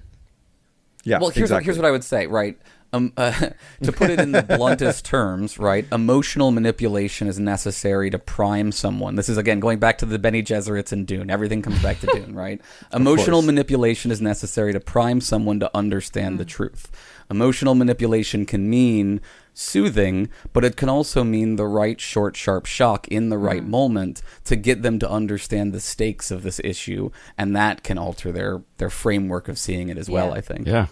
Yeah. Well, here's what I would say, right? To put it in the bluntest terms, right? Emotional manipulation is necessary to prime someone. This is, again, going back to the Bene Gesserits and Dune. Everything comes back to Dune, right? Emotional manipulation is necessary to prime someone to understand the truth. Emotional manipulation can mean soothing, but it can also mean the right short, sharp shock in the right moment to get them to understand the stakes of this issue, and that can alter their framework of seeing it as well, I think. Yeah.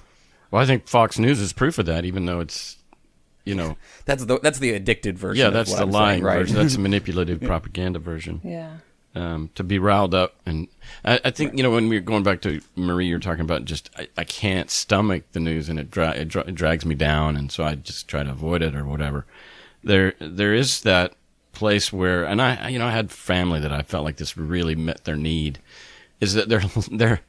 Well, I think Fox News is proof of that, even though it's, that's the addicted version. Yeah, that's the lying right? version. That's the manipulative propaganda version. Yeah. To be riled up. And I think, when we were going back to Marie, you're talking about just, I can't stomach the news and it drags me down. And so I just try to avoid it or whatever. There is that place where, and I had family that I felt like this really met their need, is that they're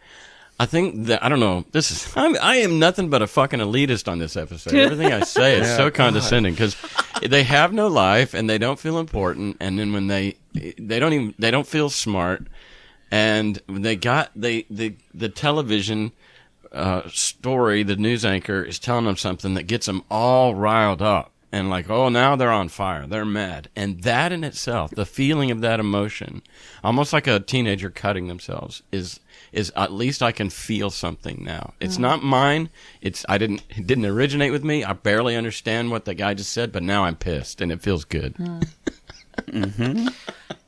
I think that, I don't know, I am nothing but a fucking elitist on this episode. Everything I say is so condescending because they have no life and they don't feel important. And then when they don't feel smart, and the television story, the news anchor is telling them something that gets them all riled up and now they're on fire, they're mad. And that in itself, the feeling of that emotion, almost like a teenager cutting themselves, is at least I can feel something now. It's not mine. It didn't originate with me. I barely understand what the guy just said, but now I'm pissed and it feels good. Mm-hmm.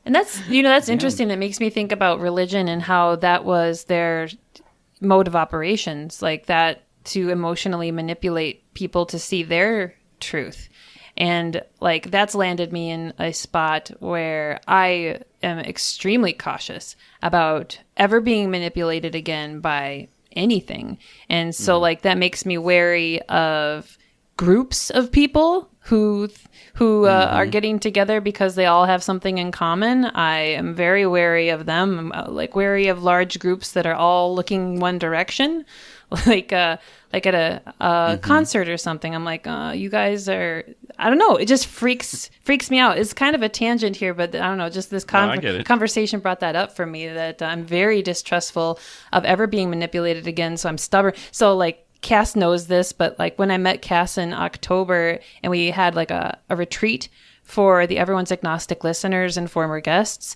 And that's interesting. It makes me think about religion and how that was their mode of operations, like that, to emotionally manipulate people to see their truth. And that's landed me in a spot where I am extremely cautious about ever being manipulated again by anything. And so that makes me wary of groups of people who are getting together because they all have something in common. I am very wary of them. I'm wary of large groups that are all looking one direction, like at a concert or something. I'm like, you guys are, I don't know. It just freaks me out. It's kind of a tangent here, but I don't know. Just this conversation brought that up for me, that I'm very distrustful of ever being manipulated again. So I'm stubborn. So Cass knows this, but when I met Cass in October and we had a retreat for the Everyone's Agnostic listeners and former guests,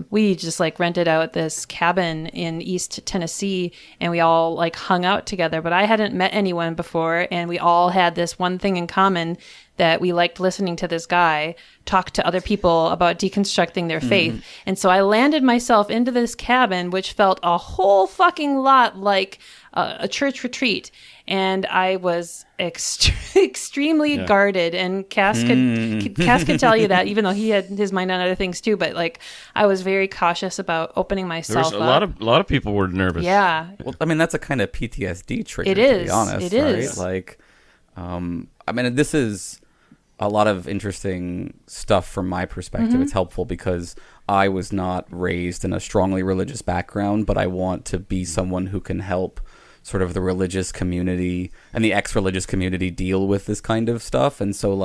we just rented out this cabin in East Tennessee, and we all hung out together. But I hadn't met anyone before, and we all had this one thing in common, that we liked listening to this guy talk to other people about deconstructing their faith. And so I landed myself into this cabin, which felt a whole fucking lot like a church retreat. And I was extremely guarded, and Cass could tell you that, even though he had his mind on other things too. But I was very cautious about opening myself up. A lot of people were nervous. Yeah. Well, I mean, that's a kind of PTSD trigger. It is. To be honest, it is. Right? I mean, this is a lot of interesting stuff from my perspective. It's helpful because I was not raised in a strongly religious background, but I want to be someone who can help sort of the religious community and the ex-religious community deal with this kind of stuff. And so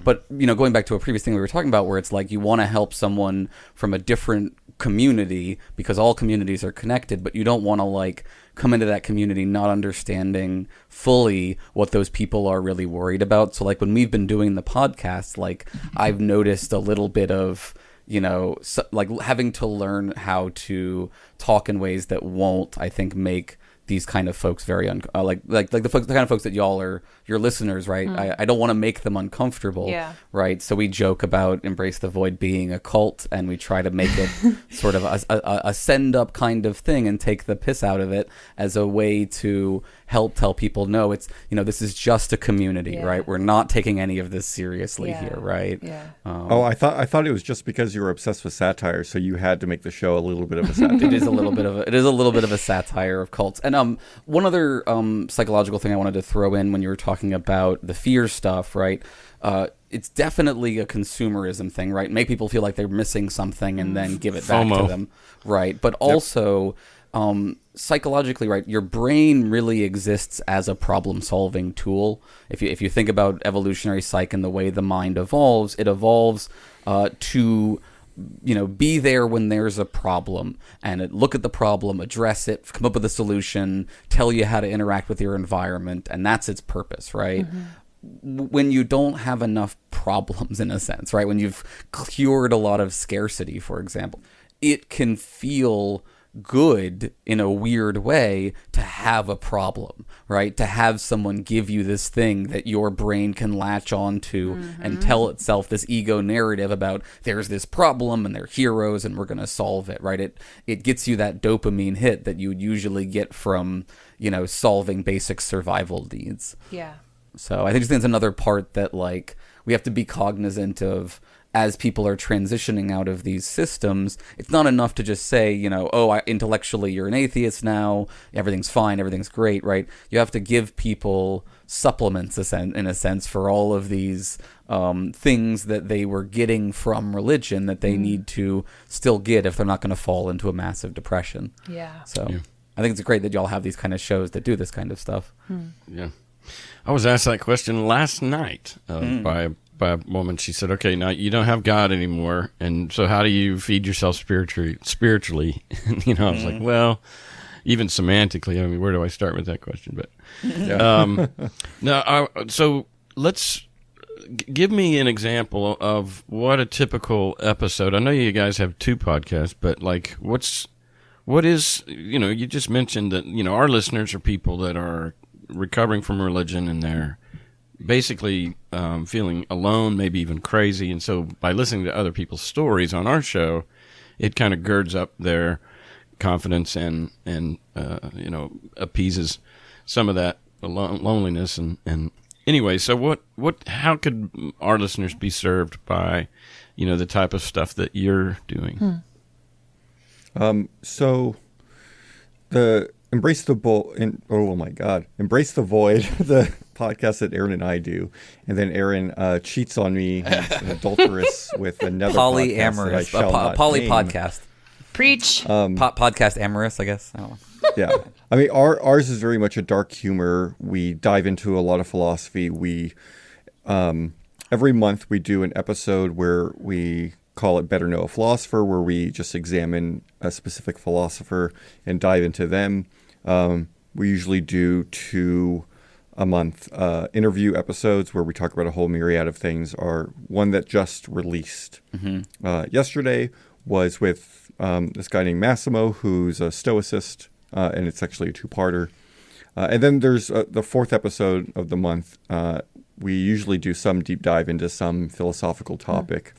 but going back to a previous thing we were talking about, where it's you want to help someone from a different community because all communities are connected, but you don't want to come into that community not understanding fully what those people are really worried about. So when we've been doing the podcast, I've noticed a little bit of, having to learn how to talk in ways that won't, I think, make these kind of folks very the kind of folks that y'all are your listeners, right? I don't want to make them uncomfortable, right? So we joke about Embrace the Void being a cult, and we try to make it sort of a send up kind of thing and take the piss out of it as a way to help tell people, no, it's this is just a community, right? We're not taking any of this seriously here, right? I thought it was just because you were obsessed with satire, so you had to make the show a little bit of a satire. It is a little bit of a satire of cults. And one other psychological thing I wanted to throw in when you were talking about the fear stuff, right? It's definitely a consumerism thing, right? Make people feel like they're missing something and then give it back to them, right? But also, psychologically, right, your brain really exists as a problem-solving tool. If you think about evolutionary psych and the way the mind evolves, it evolves to be there when there's a problem and look at the problem, address it, come up with a solution, tell you how to interact with your environment, and that's its purpose, right? When you don't have enough problems, in a sense, right? When you've cured a lot of scarcity, for example, it can feel good in a weird way to have a problem, right? To have someone give you this thing that your brain can latch onto and tell itself this ego narrative about there's this problem and they're heroes and we're going to solve it, right? It gets you that dopamine hit that you would usually get from, solving basic survival needs. Yeah. So I think it's another part that we have to be cognizant of. As people are transitioning out of these systems, it's not enough to just say, intellectually you're an atheist now, everything's fine, everything's great, right? You have to give people supplements, in a sense, for all of these things that they were getting from religion that they need to still get if they're not going to fall into a massive depression. Yeah. So I think it's great that y'all have these kind of shows that do this kind of stuff. Yeah. I was asked that question last night by a woman. She said, okay, now you don't have God anymore, and so how do you feed yourself spiritually? And, I was like, well, even semantically, I mean, where do I start with that question? But so let's give me an example of what a typical episode. I know you guys have 2 podcasts, but what is, you just mentioned that, our listeners are people that are recovering from religion, and they're basically feeling alone, maybe even crazy. And so by listening to other people's stories on our show, it kind of girds up their confidence and appeases some of that loneliness. And anyway, so how could our listeners be served by, the type of stuff that you're doing? So the Embrace the Void, the podcast that Aaron and I do, and then Aaron cheats on me, he's an adulteress with another polyamorous, podcast. Preach. Podcast amorous, I guess. I don't know. Yeah, I mean, ours is very much a dark humor. We dive into a lot of philosophy. We every month we do an episode where we call it Better Know a Philosopher, where we just examine a specific philosopher and dive into them. We usually do 2 a month interview episodes where we talk about a whole myriad of things. Our one that just released yesterday was with this guy named Massimo, who's a Stoicist, and it's actually a 2-parter. And then there's the 4th episode of the month. We usually do some deep dive into some philosophical topic,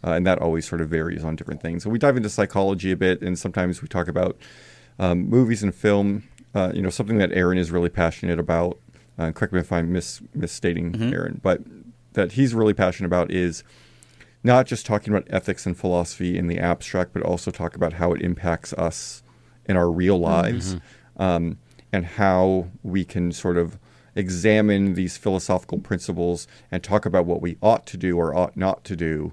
and that always sort of varies on different things. So we dive into psychology a bit, and sometimes we talk about movies and film. Something that Aaron is really passionate about. Correct me if I'm misstating Aaron, but that he's really passionate about is not just talking about ethics and philosophy in the abstract, but also talk about how it impacts us in our real lives, and how we can sort of examine these philosophical principles and talk about what we ought to do or ought not to do,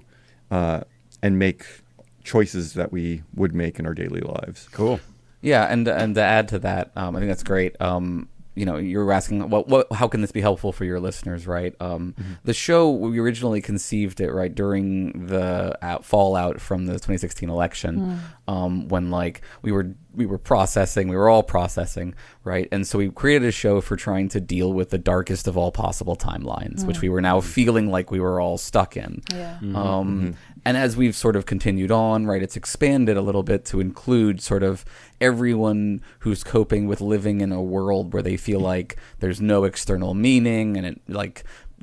and make choices that we would make in our daily lives. Cool. Yeah, and to add to that, I think that's great. You're asking, how can this be helpful for your listeners, right? The show, we originally conceived it, right, during the fallout from the 2016 election, when, like, we were all processing, right? And so we created a show for trying to deal with the darkest of all possible timelines, which we were now feeling like we were all stuck in. Yeah. And as we've sort of continued on, right, it's expanded a little bit to include sort of everyone who's coping with living in a world where they feel like there's no external meaning, and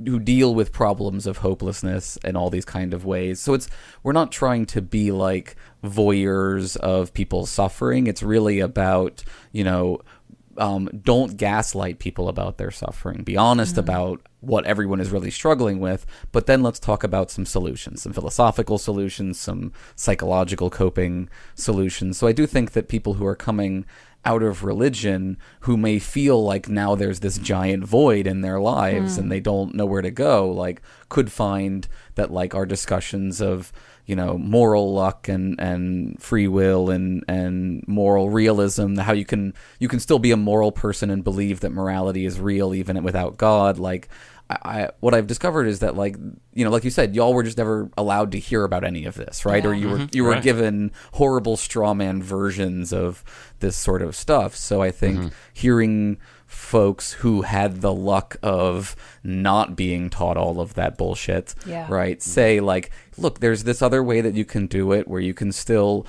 who deal with problems of hopelessness in all these kind of ways. So we're not trying to be like voyeurs of people's suffering. It's really about, don't gaslight people about their suffering. Be honest about what everyone is really struggling with, but then let's talk about some solutions, some philosophical solutions, some psychological coping solutions. So I do think that people who are coming out of religion, who may feel like now there's this giant void in their lives and they don't know where to go, like, could find that, like, our discussions of, moral luck and free will and moral realism, how you can still be a moral person and believe that morality is real even without God. Like, what I've discovered is that, like you said, y'all were just never allowed to hear about any of this, right? Yeah. Or you were given horrible straw man versions of this sort of stuff. So I think hearing folks who had the luck of not being taught all of that bullshit, right, say, like, look, there's this other way that you can do it where you can still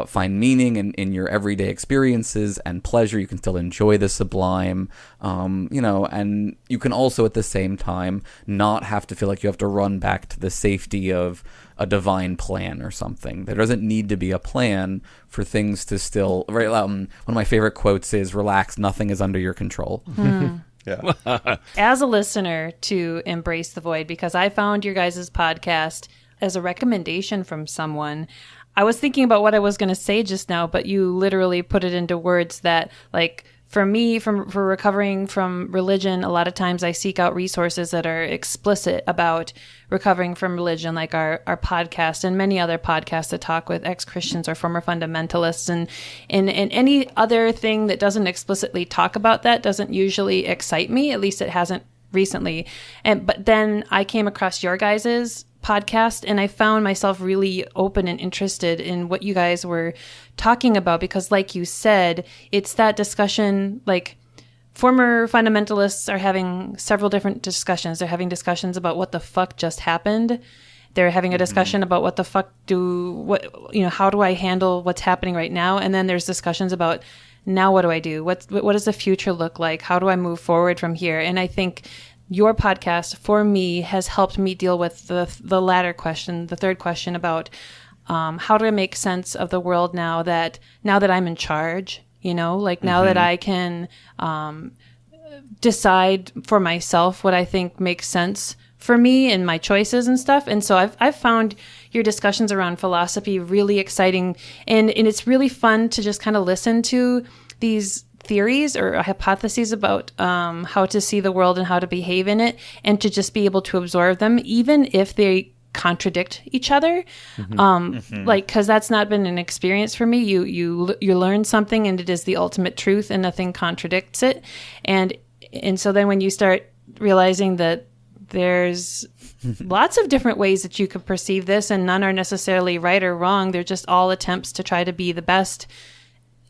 find meaning in your everyday experiences and pleasure. You can still enjoy the sublime, and you can also at the same time not have to feel like you have to run back to the safety of a divine plan or something. There doesn't need to be a plan for things to still, right? One of my favorite quotes is, relax, nothing is under your control. Yeah. As a listener to Embrace the Void, because I found your guys' podcast as a recommendation from someone, I was thinking about what I was going to say just now, but you literally put it into words that, like, for me, for recovering from religion, a lot of times I seek out resources that are explicit about recovering from religion, like our podcast and many other podcasts that talk with ex-Christians or former fundamentalists, and any other thing that doesn't explicitly talk about that doesn't usually excite me. At least it hasn't recently. But then I came across your guys's podcast, and I found myself really open and interested in what you guys were talking about, because, like you said, it's that discussion, like, former fundamentalists are having several different discussions. They're having discussions about what the fuck just happened. They're having a discussion about what the fuck how do I handle what's happening right now? And then there's discussions about, now what do I do? What does the future look like? How do I move forward from here? And I think your podcast, for me, has helped me deal with the latter question, the third question about how do I make sense of the world now that I'm in charge, now that I can decide for myself what I think makes sense for me and my choices and stuff. And so I've found your discussions around philosophy really exciting, and it's really fun to just kind of listen to these theories or hypotheses about how to see the world and how to behave in it, and to just be able to absorb them, even if they contradict each other. Like, because that's not been an experience for me. You learn something and it is the ultimate truth and nothing contradicts it. And so then when you start realizing that there's lots of different ways that you could perceive this, and none are necessarily right or wrong. They're just all attempts to try to be the best,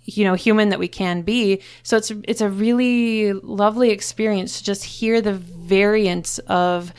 human that we can be. So it's a really lovely experience to just hear the variance of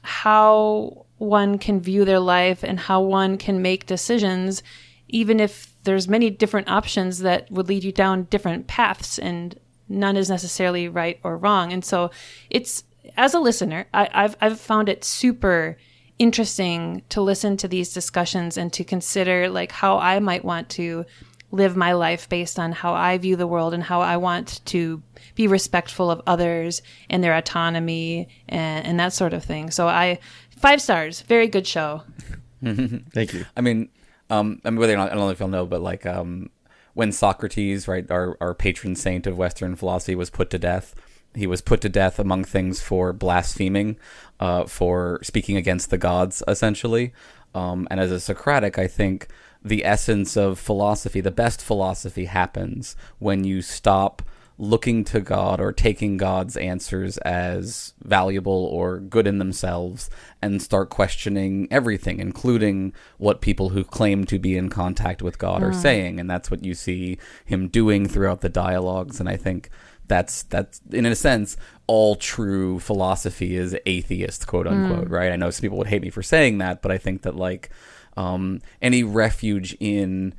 how one can view their life and how one can make decisions, even if there's many different options that would lead you down different paths, and none is necessarily right or wrong. And so it's, as a listener, I've found it super interesting to listen to these discussions and to consider like how I might want to live my life based on how I view the world and how I want to be respectful of others and their autonomy and that sort of thing. So 5 stars, very good show. Thank you. I mean, whether or not, I don't know if you'll know, but like when Socrates, right, our patron saint of Western philosophy, was put to death, he was put to death, among things, for blaspheming, for speaking against the gods, essentially. And as a Socratic, I think the essence of philosophy, the best philosophy, happens when you stop looking to God or taking God's answers as valuable or good in themselves and start questioning everything, including what people who claim to be in contact with God are saying. And that's what you see him doing throughout the dialogues. And I think that's in a sense all true philosophy is atheist, quote unquote, right? I know some people would hate me for saying that, but I think that like any refuge in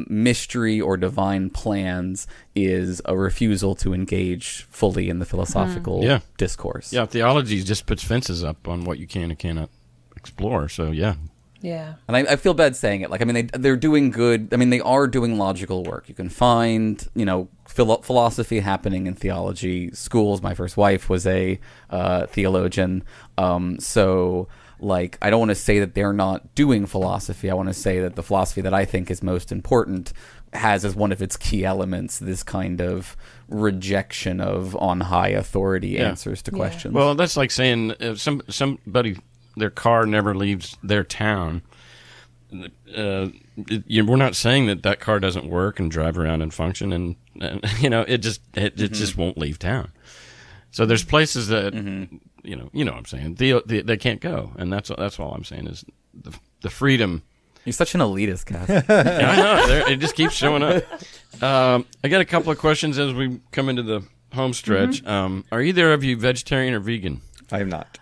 mystery or divine plans is a refusal to engage fully in the philosophical discourse. Yeah, theology just puts fences up on what you can and cannot explore. So yeah. Yeah. And I feel bad saying it. Like, I mean, they're doing good. I mean, they are doing logical work. You can find, philosophy happening in theology schools. My first wife was a theologian. So, like, I don't want to say that they're not doing philosophy. I want to say that the philosophy that I think is most important has as one of its key elements this kind of rejection of on high authority answers to questions. Well, that's like saying if somebody, their car never leaves their town. We're not saying that car doesn't work and drive around and function, and it just won't leave town. So there's places that you know what I'm saying. They can't go, and that's all I'm saying is the freedom. You're such an elitist, Cass. Yeah, I know. It just keeps showing up. I got a couple of questions as we come into the home stretch. Are either of you vegetarian or vegan? I am not.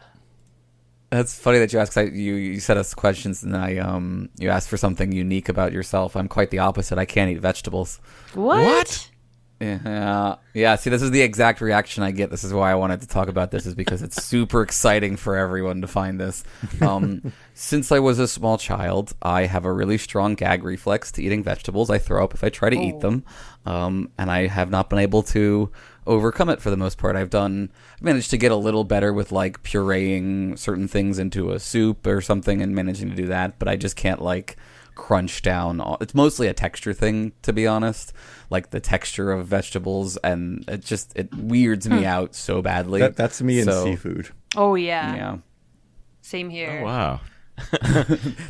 That's funny that you ask. You set us questions, and you asked for something unique about yourself. I'm quite the opposite. I can't eat vegetables. What? Yeah. See, this is the exact reaction I get. This is why I wanted to talk about this, is because it's super exciting for everyone to find this. Since I was a small child, I have a really strong gag reflex to eating vegetables. I throw up if I try to eat them, and I have not been able to overcome it for the most part. I've managed to get a little better with like pureeing certain things into a soup or something and managing to do that, but I just can't like crunch down. It's mostly a texture thing, to be honest, like the texture of vegetables, and it weirds me out so badly. That's me in seafood. Oh yeah. Same here. Oh, wow.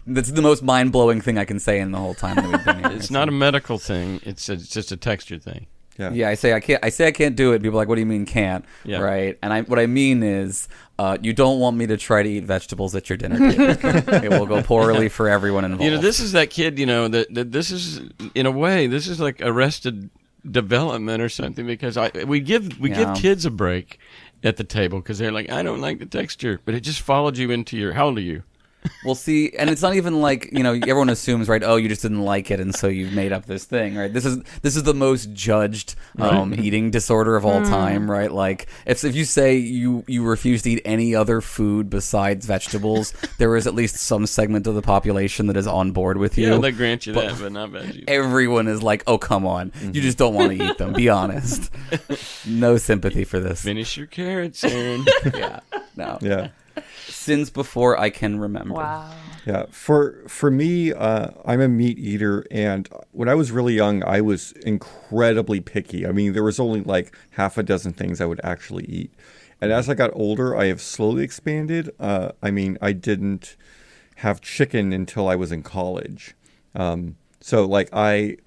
That's the most mind-blowing thing I can say in the whole time that we've been here. It's not a medical thing. It's just a texture thing. Yeah, I say I can't do it. People are like, what do you mean can't? Yeah. Right? And what I mean is, you don't want me to try to eat vegetables at your dinner table. It will go poorly for everyone involved. This is that kid, that this is, in a way, this is like Arrested Development or something, because we give kids a break at the table because they're like, I don't like the texture, but it just followed you into how old are you? Well, see, and it's not even like, everyone assumes, right, oh, you just didn't like it, and so you've made up this thing, right? This is the most judged eating disorder of all time, right? Like, if you say you refuse to eat any other food besides vegetables, there is at least some segment of the population that is on board with you. Yeah, they grant you that, but not veggies. Everyone is like, oh, come on. You just don't want to eat them. Be honest. No sympathy for this. Finish your carrots, Aaron. Yeah. No. Yeah. since before I can remember. Wow. Yeah, for me, I'm a meat eater, and when I was really young, I was incredibly picky. I mean, there was only like half a dozen things I would actually eat. And as I got older, I have slowly expanded. I mean, I didn't have chicken until I was in college. So like it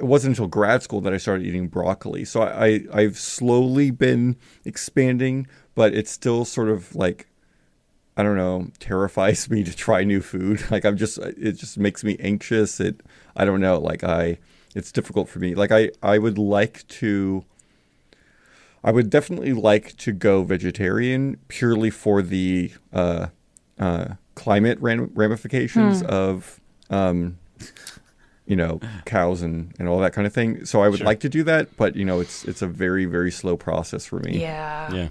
wasn't until grad school that I started eating broccoli. So I've slowly been expanding, but it's still sort of like, I don't know, terrifies me to try new food. Like it just makes me anxious. I don't know, like it's difficult for me. Like I would definitely like to go vegetarian purely for the climate ramifications of, cows and all that kind of thing. So I would like to do that, but it's a very, very slow process for me. Yeah.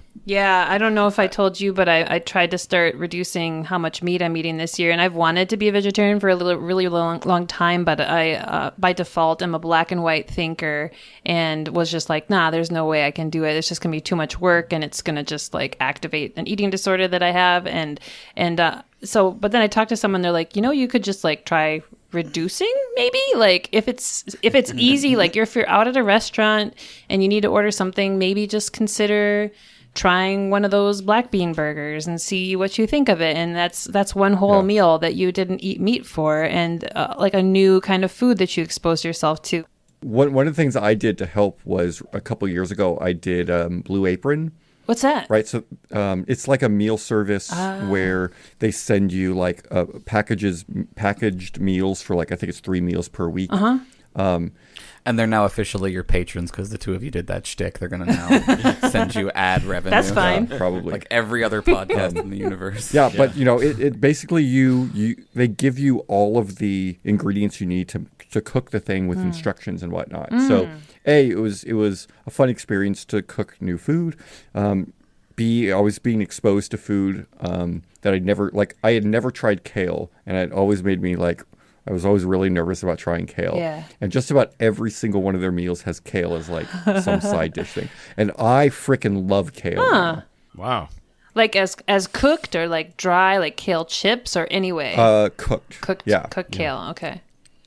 I don't know if I told you, but I tried to start reducing how much meat I'm eating this year, and I've wanted to be a vegetarian for a really long time, but I by default am a black and white thinker, and was just like, nah, there's no way I can do it. It's just gonna be too much work, and it's gonna just like activate an eating disorder that I have, but then I talked to someone, they're like, you could just like try reducing, maybe, like if it's easy, like if you're out at a restaurant and you need to order something, maybe just consider trying one of those black bean burgers and see what you think of it. And that's one whole meal that you didn't eat meat for, and like a new kind of food that you exposed yourself to. One of the things I did to help was a couple years ago, I did Blue Apron. What's that? Right. So it's like a meal service where they send you like packaged meals for like, I think it's 3 meals per week. And they're now officially your patrons because the two of you did that shtick. They're going to now send you ad revenue. That's fine. Probably. Like every other podcast in the universe. Yeah, but it basically they give you all of the ingredients you need to cook the thing with instructions and whatnot. So A, it was a fun experience to cook new food. B, I was being exposed to food that I had never tried kale, and it always made me like, I was always really nervous about trying kale. Yeah. And just about every single one of their meals has kale as like some side dish thing. And I freaking love kale. Now. Wow. Like as cooked or like dry, like kale chips, or anyway? Cooked. Cooked kale. Okay.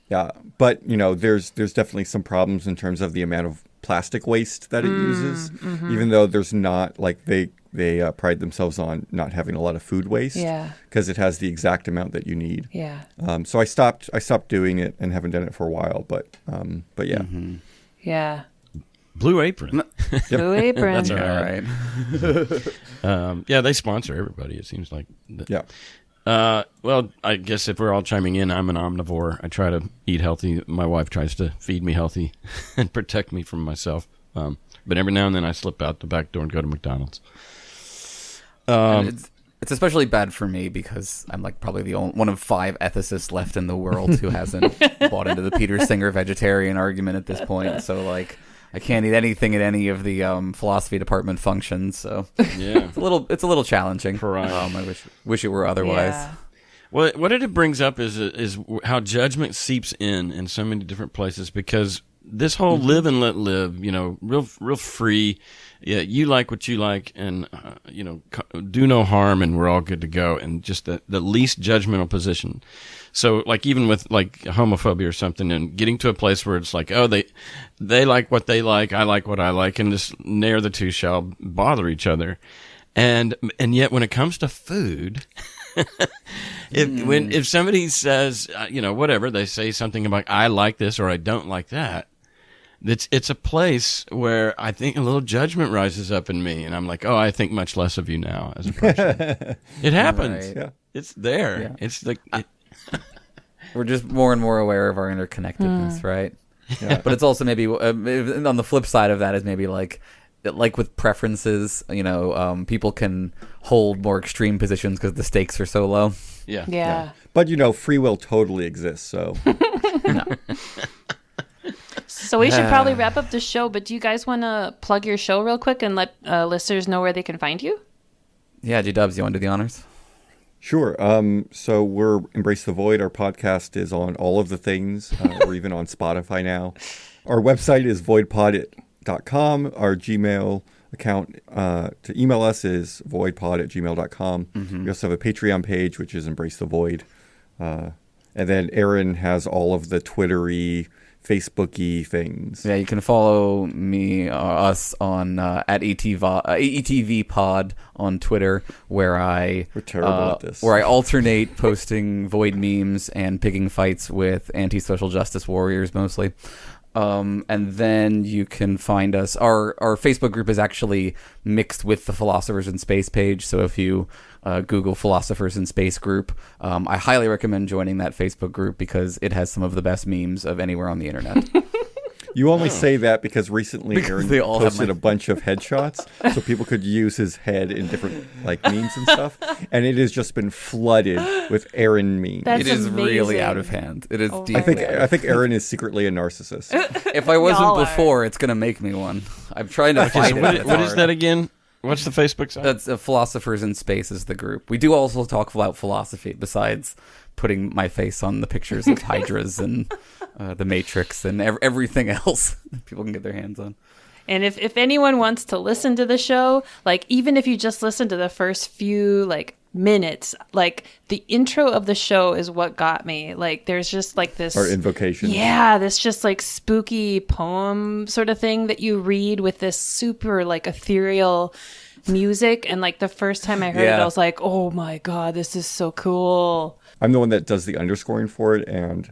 Yeah, but there's definitely some problems in terms of the amount of plastic waste that it uses. Even though there's not, like, they pride themselves on not having a lot of food waste. Yeah. Because it has the exact amount that you need. Yeah. So I stopped doing it and haven't done it for a while. But yeah. Yeah. Blue Apron. Blue Apron. That's all right. Yeah, they sponsor everybody. It seems like. Yeah. Well, I guess if we're all chiming in, I'm an omnivore. I try to eat healthy. My wife tries to feed me healthy and protect me from myself. But every now and then I slip out the back door and go to McDonald's. It's especially bad for me because I'm like probably the only one of 5 ethicists left in the world who hasn't bought into the Peter Singer vegetarian argument at this point. So like, I can't eat anything at any of the philosophy department functions, so yeah, it's a little challenging. Right. I wish it were otherwise. Yeah. Well, what it brings up is how judgment seeps in so many different places, because this whole live and let live, real free. Yeah, you like what you like, and do no harm, and we're all good to go, and just the least judgmental position. So, like, even with like homophobia or something, and getting to a place where it's like, oh, they like what they like, I like what I like, and this ne'er the two shall bother each other. And yet, when it comes to food, if somebody says, whatever, they say something about I like this or I don't like that. It's a place where I think a little judgment rises up in me, and I'm like, oh, I think much less of you now as a person. It happens. Right. Yeah. It's there. Yeah. It's like we're just more and more aware of our interconnectedness, right? Yeah. But it's also maybe on the flip side of that is maybe like with preferences, people can hold more extreme positions because the stakes are so low. Yeah. But free will totally exists. So. No. So we should probably wrap up the show, but do you guys want to plug your show real quick and let listeners know where they can find you? Yeah, G-Dubs, you want to do the honors? Sure. So we're Embrace the Void. Our podcast is on all of the things. We're even on Spotify now. Our website is voidpod.com. Our Gmail account to email us is voidpod@gmail.com. We also have a Patreon page, which is Embrace the Void. And then Aaron has all of the Twittery, Facebooky things. Yeah, you can follow us on at ETV Pod on Twitter, where we're terrible at this. Where I alternate posting Void memes and picking fights with anti-social justice warriors mostly. And then you can find us. Our Facebook group is actually mixed with the Philosophers in Space page. So if you Google Philosophers in Space group, I highly recommend joining that Facebook group because it has some of the best memes of anywhere on the internet. You only say that because recently Aaron posted a bunch of headshots so people could use his head in different memes and stuff. And it has just been flooded with Aaron memes. That's it is amazing. Really out of hand. It is deep. I think Aaron is secretly a narcissist. If I wasn't before, it's going to make me one. I'm trying to fight it. What is that again? What's the Facebook site? That's Philosophers in Space is the group. We do also talk about philosophy besides putting my face on the pictures of hydras and the Matrix and everything else that people can get their hands on. And if anyone wants to listen to the show, even if you just listen to the first few minutes, the intro of the show is what got me. There's just this Or invocation. Yeah, this just spooky poem sort of thing that you read with this super ethereal music. And the first time I heard it, I was like, oh my God, this is so cool. I'm the one that does the underscoring for it, and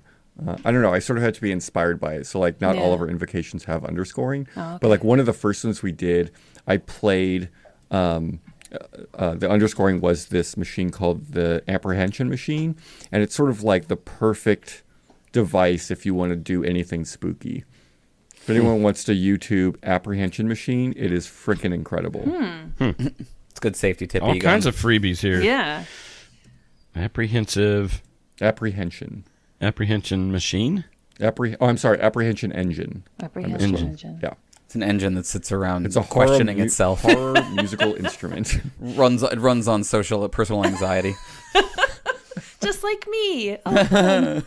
I don't know, I sort of had to be inspired by it. So not all of our invocations have underscoring. Oh, okay. But one of the first ones we did, I played the underscoring was this machine called the apprehension machine, and it's sort of the perfect device if you want to do anything spooky. If anyone wants to YouTube apprehension machine, it is freaking incredible. It's a good safety tip. All kinds of freebies here. Yeah. Apprehension machine. Apprehension engine. Apprehension engine. Yeah. It's an engine that sits around it's a questioning itself. Horror musical instrument. It runs on personal anxiety. Just like me. The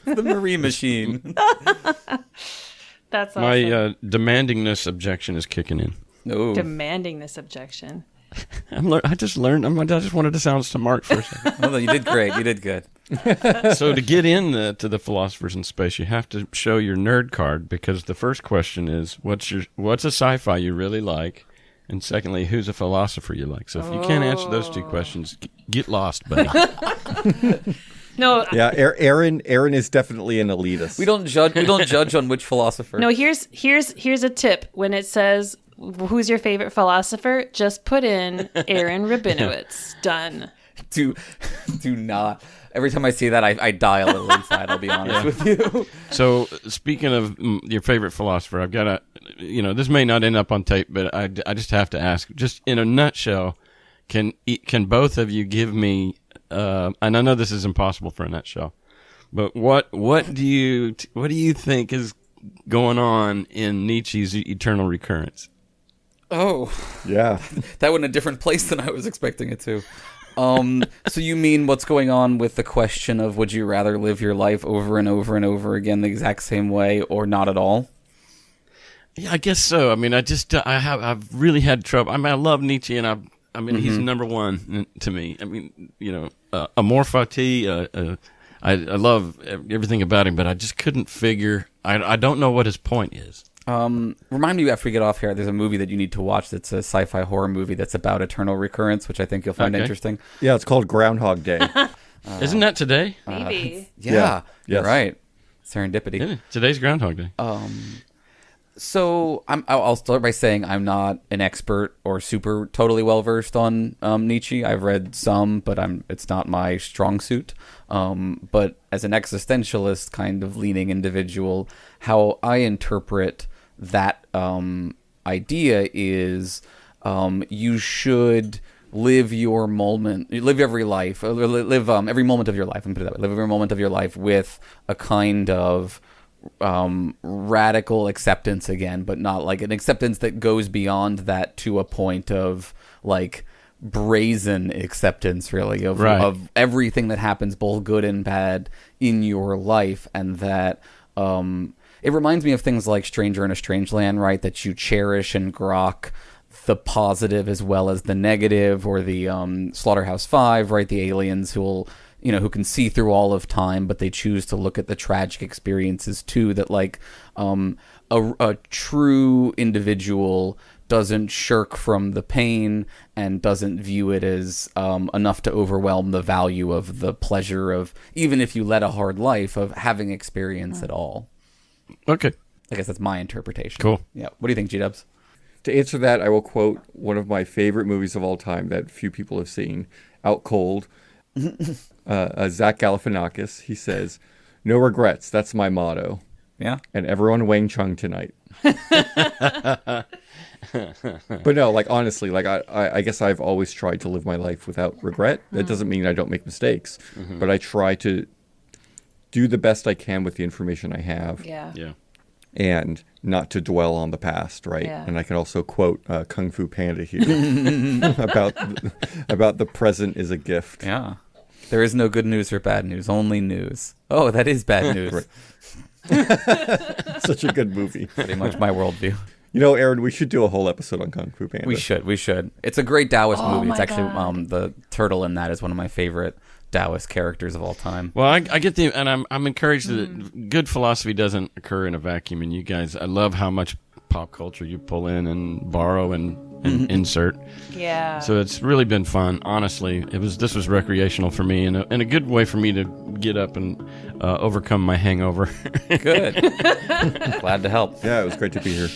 Marie machine. That's awesome. My demandingness objection is kicking in. Oh. Demanding this objection. I just learned. I just wanted to sound smart for a second. Oh, you did great. You did good. So to get in to the Philosophers in Space, you have to show your nerd card, because the first question is what's a sci-fi you really like, and secondly, who's a philosopher you like. So if you can't answer those two questions, get lost, buddy. No. Yeah, Aaron is definitely an elitist. We don't judge on which philosopher. No, here's a tip. When it says who's your favorite philosopher, just put in Aaron Rabinowitz. Done. Do not. Every time I see that, I die a little inside, I'll be honest with you. So, speaking of your favorite philosopher, I've got this may not end up on tape, but I just have to ask, just in a nutshell, can both of you give me, and I know this is impossible for a nutshell, but what do you think is going on in Nietzsche's eternal recurrence? Oh. Yeah. That went in a different place than I was expecting it to. So you mean what's going on with the question of would you rather live your life over and over and over again the exact same way or not at all? Yeah, I guess so. I mean, I've really had trouble. I mean, I love Nietzsche, and he's number one to me. I mean, amor fati, I love everything about him, but I just couldn't figure. I don't know what his point is. Remind me after we get off here, there's a movie that you need to watch that's a sci-fi horror movie that's about eternal recurrence, which I think you'll find interesting. Yeah, it's called Groundhog Day. Isn't that today? Maybe. Yeah. You're Yes. right. Serendipity. Yeah, today's Groundhog Day. So I'll start by saying I'm not an expert or super totally well-versed on Nietzsche. I've read some, but it's not my strong suit. But as an existentialist kind of leaning individual, how I interpret that idea is you should live your moment, live every life, live every moment of your life, and put it that way, live every moment of your life with a kind of radical acceptance again, but not like an acceptance that goes beyond that to a point of brazen acceptance, really, of everything that happens, both good and bad, in your life, and that it reminds me of things like Stranger in a Strange Land, right? That you cherish and grok the positive as well as the negative, or the Slaughterhouse-Five, right? The aliens who can see through all of time, but they choose to look at the tragic experiences too. That like a true individual doesn't shirk from the pain and doesn't view it as enough to overwhelm the value of the pleasure of, even if you led a hard life, of having experience at all. Okay. I guess that's my interpretation. Cool. Yeah. What do you think, G-Dubs? To answer that, I will quote one of my favorite movies of all time that few people have seen, Out Cold. Zach Galifianakis, he says, "No regrets, that's my motto." Yeah. And everyone Wang Chung tonight. But no, like honestly, like I guess I've always tried to live my life without regret. That doesn't mean I don't make mistakes, but I try to do the best I can with the information I have. Yeah. And not to dwell on the past, right? Yeah. And I can also quote Kung Fu Panda here about the present is a gift. Yeah. There is no good news or bad news, only news. Oh, that is bad news. Such a good movie. Pretty much my worldview. You know, Aaron, we should do a whole episode on Kung Fu Panda. We should. It's a great Taoist movie. It's my actually God. the turtle in that is one of my favorite Taoist characters of all time. Well, I get and I'm encouraged that good philosophy doesn't occur in a vacuum. And you guys, I love how much pop culture you pull in and borrow and insert. Yeah. So it's really been fun. Honestly, this was recreational for me, and a good way for me to get up and overcome my hangover. Good. Glad to help. Yeah, it was great to be here.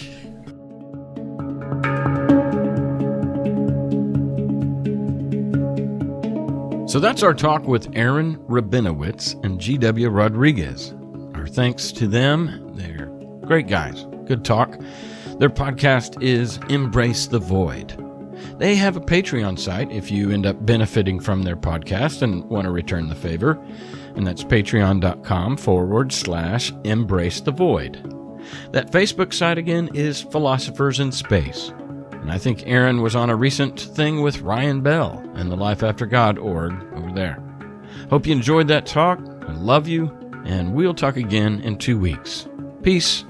So that's our talk with Aaron Rabinowitz and GW Rodriguez. Our thanks to them. They're great guys. Good talk. Their podcast is Embrace the Void. They have a Patreon site if you end up benefiting from their podcast and want to return the favor. And that's patreon.com/Embrace the Void. That Facebook site again is Philosophers in Space. And I think Aaron was on a recent thing with Ryan Bell and the Life After God org over there. Hope you enjoyed that talk. I love you, and we'll talk again in 2 weeks. Peace.